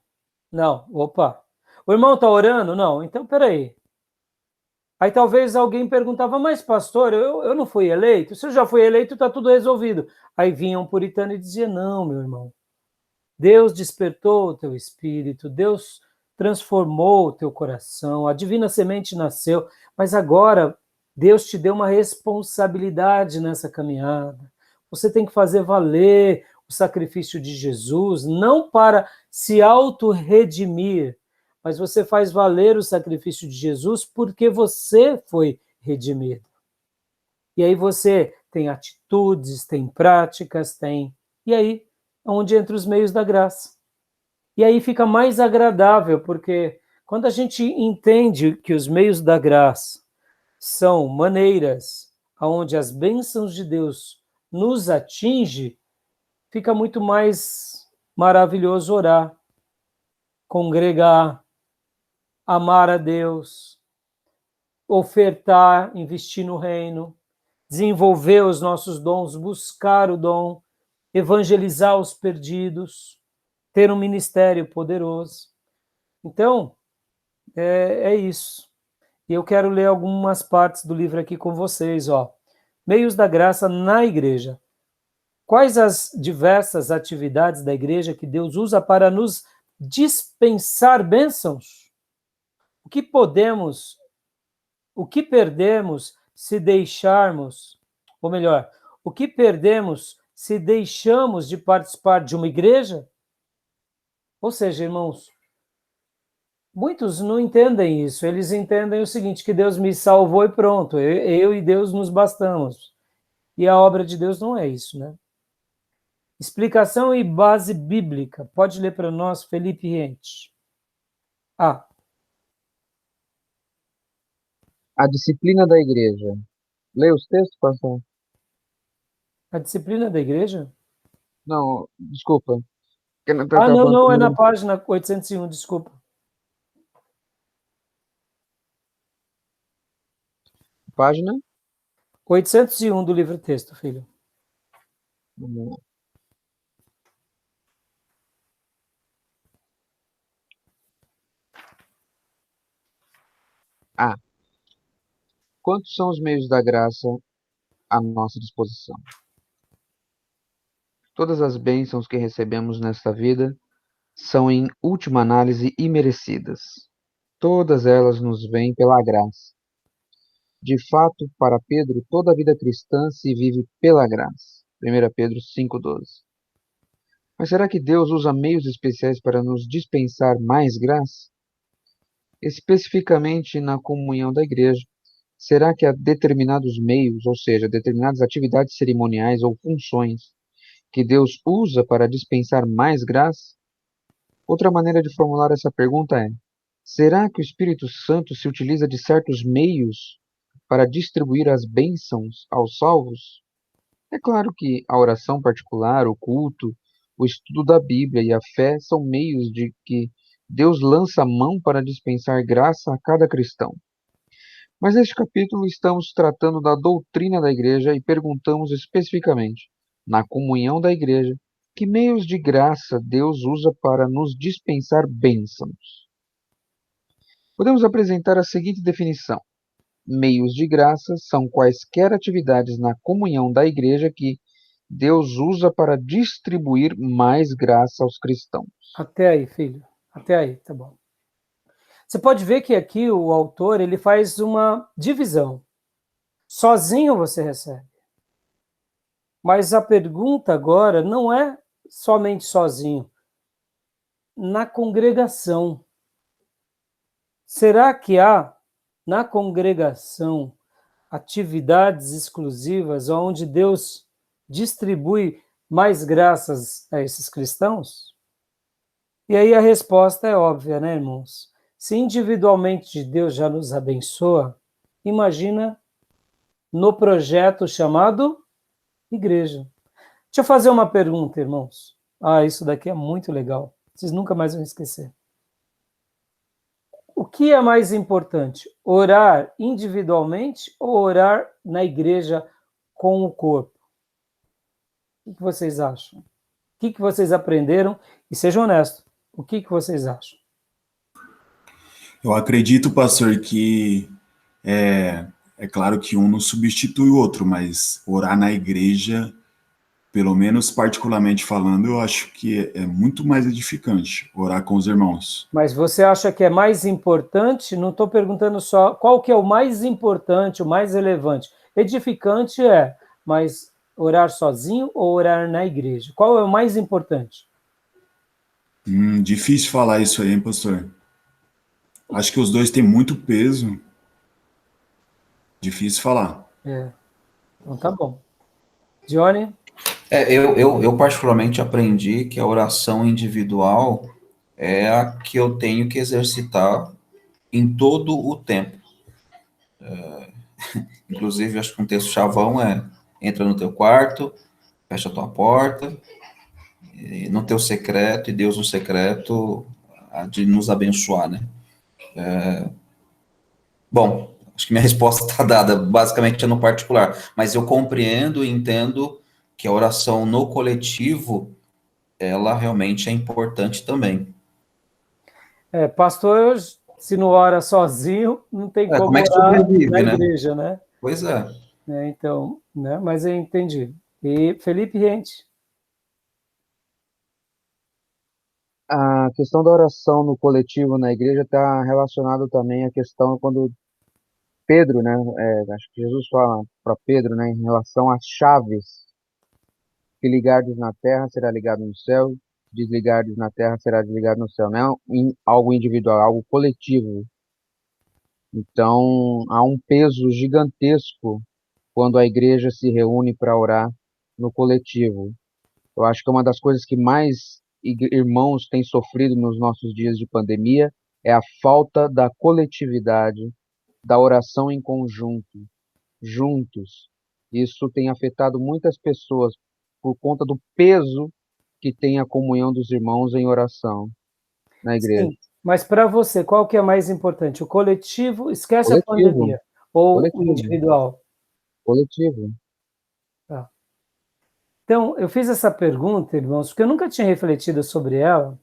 Speaker 1: Não. Opa. O irmão está orando? Não. Então, peraí. Aí talvez alguém perguntava, mas pastor, eu não fui eleito? Se eu já fui eleito, está tudo resolvido. Aí vinha um puritano e dizia, não, meu irmão. Deus despertou o teu espírito, Deus transformou o teu coração, a divina semente nasceu, mas agora Deus te deu uma responsabilidade nessa caminhada. Você tem que fazer valer o sacrifício de Jesus, não para se auto-redimir, mas você faz valer o sacrifício de Jesus porque você foi redimido. E aí você tem atitudes, tem práticas, tem... E aí, onde entra os meios da graça. E aí fica mais agradável, porque quando a gente entende que os meios da graça são maneiras onde as bênçãos de Deus nos atinge, fica muito mais maravilhoso orar, congregar, amar a Deus, ofertar, investir no reino, desenvolver os nossos dons, buscar o dom, evangelizar os perdidos, ter um ministério poderoso. Então, é isso. E eu quero ler algumas partes do livro aqui com vocês, ó. Meios da graça na igreja. Quais as diversas atividades da igreja que Deus usa para nos dispensar bênçãos? O que perdemos se deixarmos, ou melhor, o que perdemos se deixamos de participar de uma igreja? Ou seja, irmãos, muitos não entendem isso, eles entendem o seguinte, que Deus me salvou e pronto, eu e Deus nos bastamos. E a obra de Deus não é isso, né? Explicação e base bíblica. Pode ler para nós, Felipe Rente.
Speaker 4: A disciplina da igreja. Leia os textos, pastor?
Speaker 1: A disciplina da igreja?
Speaker 4: Não, desculpa.
Speaker 1: Não, é na página 801, desculpa.
Speaker 4: Página?
Speaker 1: 801 do livro texto, filho.
Speaker 4: Vamos lá. Quantos são os meios da graça à nossa disposição? Todas as bênçãos que recebemos nesta vida são, em última análise, imerecidas. Todas elas nos vêm pela graça. De fato, para Pedro, toda a vida cristã se vive pela graça. 1 Pedro 5,12. Mas será que Deus usa meios especiais para nos dispensar mais graça? Especificamente na comunhão da igreja, será que há determinados meios, ou seja, determinadas atividades cerimoniais ou funções, que Deus usa para dispensar mais graça? Outra maneira de formular essa pergunta é: será que o Espírito Santo se utiliza de certos meios para distribuir as bênçãos aos salvos? É claro que a oração particular, o culto, o estudo da Bíblia e a fé são meios de que Deus lança a mão para dispensar graça a cada cristão. Mas neste capítulo estamos tratando da doutrina da igreja e perguntamos especificamente, na comunhão da igreja, que meios de graça Deus usa para nos dispensar bênçãos. Podemos apresentar a seguinte definição: meios de graça são quaisquer atividades na comunhão da igreja que Deus usa para distribuir mais graça aos cristãos.
Speaker 1: Até aí, filho. Até aí, tá bom. Você pode ver que aqui o autor ele faz uma divisão. Sozinho você recebe. Mas a pergunta agora não é somente sozinho. Na congregação. Será que há, na congregação, atividades exclusivas onde Deus distribui mais graças a esses cristãos? E aí a resposta é óbvia, né, irmãos? Se individualmente Deus já nos abençoa, imagina no projeto chamado igreja. Deixa eu fazer uma pergunta, irmãos. Isso daqui é muito legal. Vocês nunca mais vão esquecer. O que é mais importante? Orar individualmente ou orar na igreja com o corpo? O que vocês acham? O que vocês aprenderam? E sejam honestos. O que vocês acham?
Speaker 2: Eu acredito, pastor, que é claro que um não substitui o outro, mas orar na igreja, pelo menos particularmente falando, eu acho que é muito mais edificante orar com os irmãos.
Speaker 1: Mas você acha que é mais importante? Não estou perguntando só qual que é o mais importante, o mais relevante. Edificante mas orar sozinho ou orar na igreja? Qual é o mais importante?
Speaker 2: Difícil falar isso aí, hein, pastor? Acho que os dois têm muito peso. Difícil falar.
Speaker 1: Então tá bom. Johnny?
Speaker 3: Eu particularmente aprendi que a oração individual é a que eu tenho que exercitar em todo o tempo. Inclusive, acho que um texto chavão entra no teu quarto, fecha a tua porta, no teu secreto, e Deus no secreto há de nos abençoar, né? Bom, acho que minha resposta está dada, basicamente é no particular, mas eu compreendo e entendo que a oração no coletivo, ela realmente é importante também.
Speaker 1: Pastor, se não ora sozinho, não tem como
Speaker 3: Como é que
Speaker 1: orar
Speaker 3: sobrevive,
Speaker 1: na
Speaker 3: né?
Speaker 1: igreja, né?
Speaker 3: Pois é.
Speaker 1: Então, né? Mas eu entendi. E Felipe Rente?
Speaker 4: A questão da oração no coletivo na igreja está relacionado também à questão quando Pedro, né, acho que Jesus fala para Pedro, né, em relação às chaves: que ligardes na terra será ligado no céu, desligardes na terra será desligado no céu. Não é algo individual, é algo coletivo. Então, há um peso gigantesco quando a igreja se reúne para orar no coletivo. Eu acho que uma das coisas que mais irmãos têm sofrido nos nossos dias de pandemia é a falta da coletividade, da oração em conjunto, juntos. Isso tem afetado muitas pessoas por conta do peso que tem a comunhão dos irmãos em oração na igreja.
Speaker 1: Sim, mas para você, qual que é mais importante? O coletivo, esquece a
Speaker 4: Coletivo,
Speaker 1: pandemia, ou o
Speaker 4: coletivo,
Speaker 1: individual?
Speaker 4: coletivo.
Speaker 1: Tá. Então, eu fiz essa pergunta, irmãos, porque eu nunca tinha refletido sobre ela,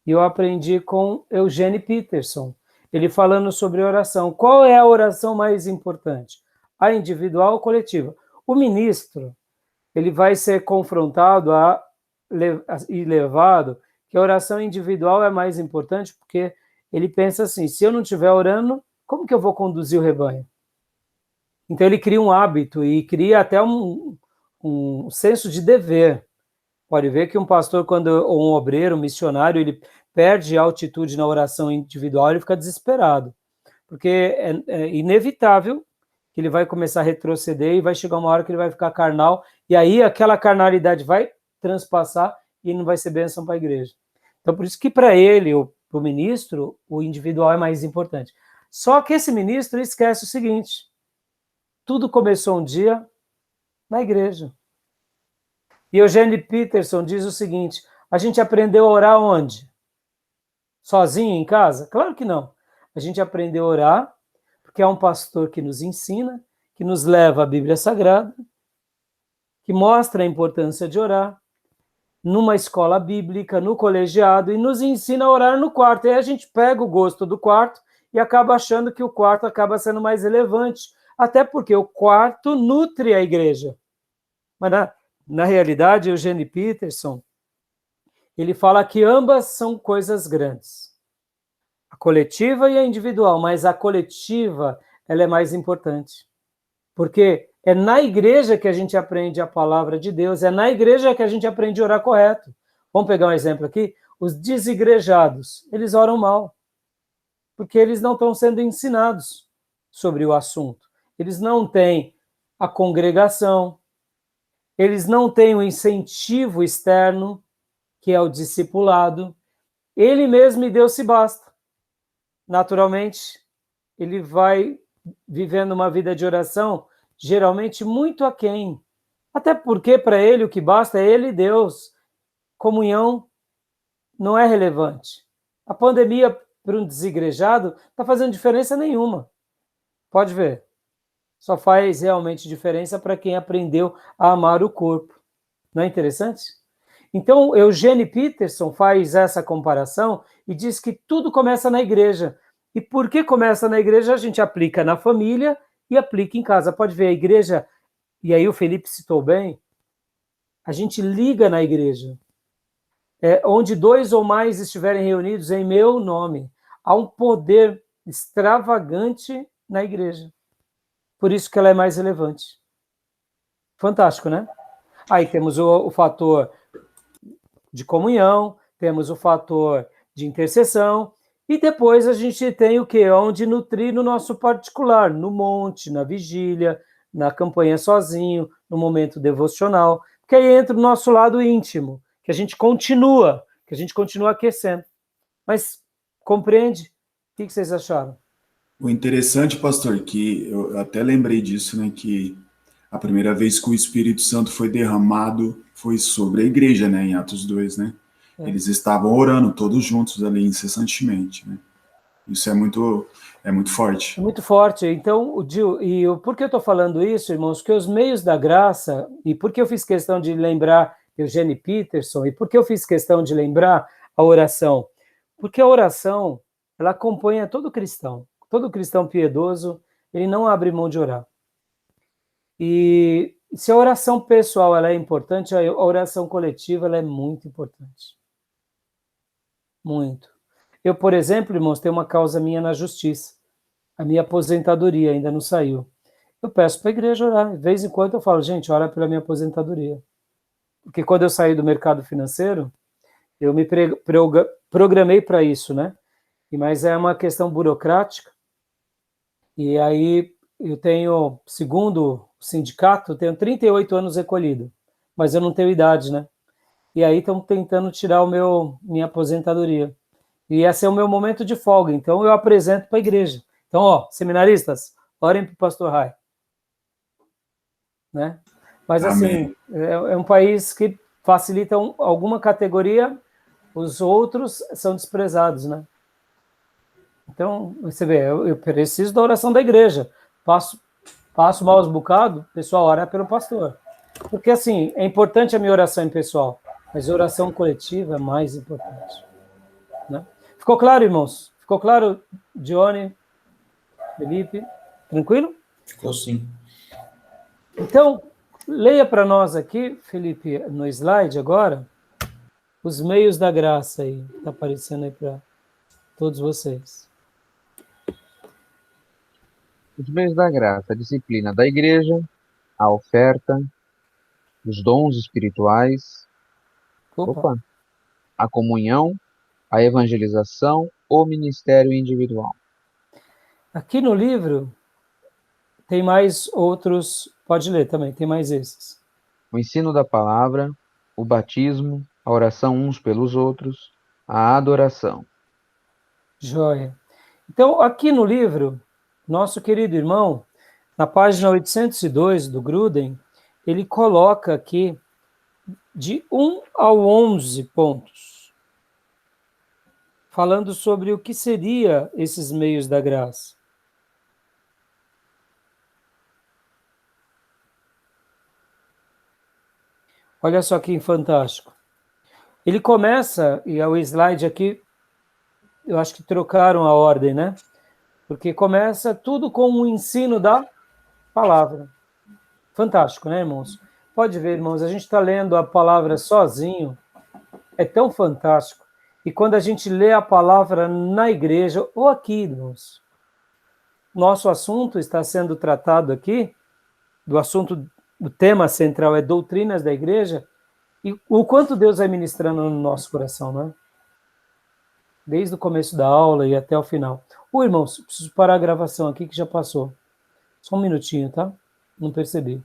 Speaker 1: e eu aprendi com Eugene Peterson, ele falando sobre oração. Qual é a oração mais importante? A individual ou coletiva? O ministro, ele vai ser confrontado e levado que a oração individual é mais importante, porque ele pensa assim, se eu não estiver orando, como que eu vou conduzir o rebanho? Então ele cria um hábito e cria até um senso de dever. Pode ver que um pastor, ou um obreiro, um missionário, ele perde altitude na oração individual, ele fica desesperado, porque é inevitável que ele vai começar a retroceder e vai chegar uma hora que ele vai ficar carnal, e aí aquela carnalidade vai transpassar e não vai ser bênção para a igreja. Então, por isso que para ele, para o ministro, o individual é mais importante. Só que esse ministro esquece o seguinte, tudo começou um dia na igreja. E Eugene Peterson diz o seguinte, a gente aprendeu a orar onde? Sozinho em casa? Claro que não. A gente aprendeu a orar porque é um pastor que nos ensina, que nos leva à Bíblia Sagrada, que mostra a importância de orar, numa escola bíblica, no colegiado, e nos ensina a orar no quarto. E aí a gente pega o gosto do quarto e acaba achando que o quarto acaba sendo mais relevante, até porque o quarto nutre a igreja. Mas na realidade, Eugene Peterson, ele fala que ambas são coisas grandes. A coletiva e a individual, mas a coletiva, ela é mais importante. Porque é na igreja que a gente aprende a palavra de Deus, é na igreja que a gente aprende a orar correto. Vamos pegar um exemplo aqui? Os desigrejados, eles oram mal, porque eles não estão sendo ensinados sobre o assunto. Eles não têm a congregação, eles não têm o incentivo externo, que é o discipulado. Ele mesmo e Deus se basta. Naturalmente, ele vai vivendo uma vida de oração, geralmente muito aquém. Até porque, para ele, o que basta é ele e Deus. Comunhão não é relevante. A pandemia, para um desigrejado, não está fazendo diferença nenhuma. Pode ver. Só faz realmente diferença para quem aprendeu a amar o corpo. Não é interessante? Então, Eugene Peterson faz essa comparação e diz que tudo começa na igreja. E por que começa na igreja? A gente aplica na família e aplica em casa. Pode ver, a igreja, e aí o Felipe citou bem, a gente liga na igreja. Onde 2 ou mais estiverem reunidos em meu nome. Há um poder extravagante na igreja. Por isso que ela é mais relevante. Fantástico, né? Aí temos o fator de comunhão, temos o fator de intercessão, e depois a gente tem o quê? Onde nutrir no nosso particular, no monte, na vigília, na campanha sozinho, no momento devocional, porque aí entra o nosso lado íntimo, que a gente continua aquecendo. Mas compreende? O que vocês acharam?
Speaker 2: O interessante, pastor, que eu até lembrei disso, né, que a primeira vez que o Espírito Santo foi derramado foi sobre a igreja, né, em Atos 2, né? Eles estavam orando todos juntos ali incessantemente, né? Isso é muito forte.
Speaker 1: É muito forte. Então, por que eu estou falando isso, irmãos? Porque os meios da graça, e por que eu fiz questão de lembrar Eugene Peterson, e por que eu fiz questão de lembrar a oração? Porque a oração, ela acompanha todo cristão. Todo cristão piedoso, ele não abre mão de orar. E se a oração pessoal ela é importante, a oração coletiva ela é muito importante. Muito. Eu, por exemplo, irmãos, tenho uma causa minha na justiça. A minha aposentadoria ainda não saiu. Eu peço para a igreja orar. De vez em quando eu falo, gente, ora pela minha aposentadoria. Porque quando eu saí do mercado financeiro, eu me programei para isso, né? Mas é uma questão burocrática. E aí eu tenho, segundo o sindicato, eu tenho 38 anos recolhido. Mas eu não tenho idade, né? E aí estão tentando tirar minha aposentadoria. E esse é o meu momento de folga, então eu apresento para a igreja. Então, ó, seminaristas, orem para o pastor Rai. Né? Mas
Speaker 2: Amém.
Speaker 1: assim, é um país que facilita alguma categoria, os outros são desprezados, né? Então, você vê, eu preciso da oração da igreja. Passo mal os bocados, o pessoal ora pelo pastor. Porque assim, é importante a minha oração em pessoal, mas a oração coletiva é mais importante. Né? Ficou claro, irmãos? Ficou claro, Johnny, Felipe? Tranquilo?
Speaker 3: Ficou sim.
Speaker 1: Então, leia para nós aqui, Felipe, no slide agora, os meios da graça aí, está aparecendo aí para todos vocês.
Speaker 4: Os meios da graça, a disciplina da igreja, a oferta, os dons espirituais,
Speaker 1: Opa,
Speaker 4: a comunhão, a evangelização, o ministério individual.
Speaker 1: aqui no livro tem mais outros, pode ler também, tem mais esses.
Speaker 4: O ensino da palavra, o batismo, a oração uns pelos outros, a adoração.
Speaker 1: Joia. Então, aqui no livro, nosso querido irmão, na página 802 do Gruden, ele coloca aqui de 1 ao 11 pontos, falando sobre o que seria esses meios da graça. Olha só que fantástico. Ele começa, e o slide aqui, eu acho que trocaram a ordem, né? Porque começa tudo com o ensino da palavra. Fantástico, né, irmãos? Pode ver, irmãos, a gente está lendo a palavra sozinho, é tão fantástico. E quando a gente lê a palavra na igreja, ou aqui, irmãos, nosso assunto está sendo tratado aqui, do tema central é doutrinas da igreja, e o quanto Deus vai ministrando no nosso coração, né? Desde o começo da aula e até o final. Irmãos, preciso parar a gravação aqui que já passou. Só um minutinho, tá? Não percebi.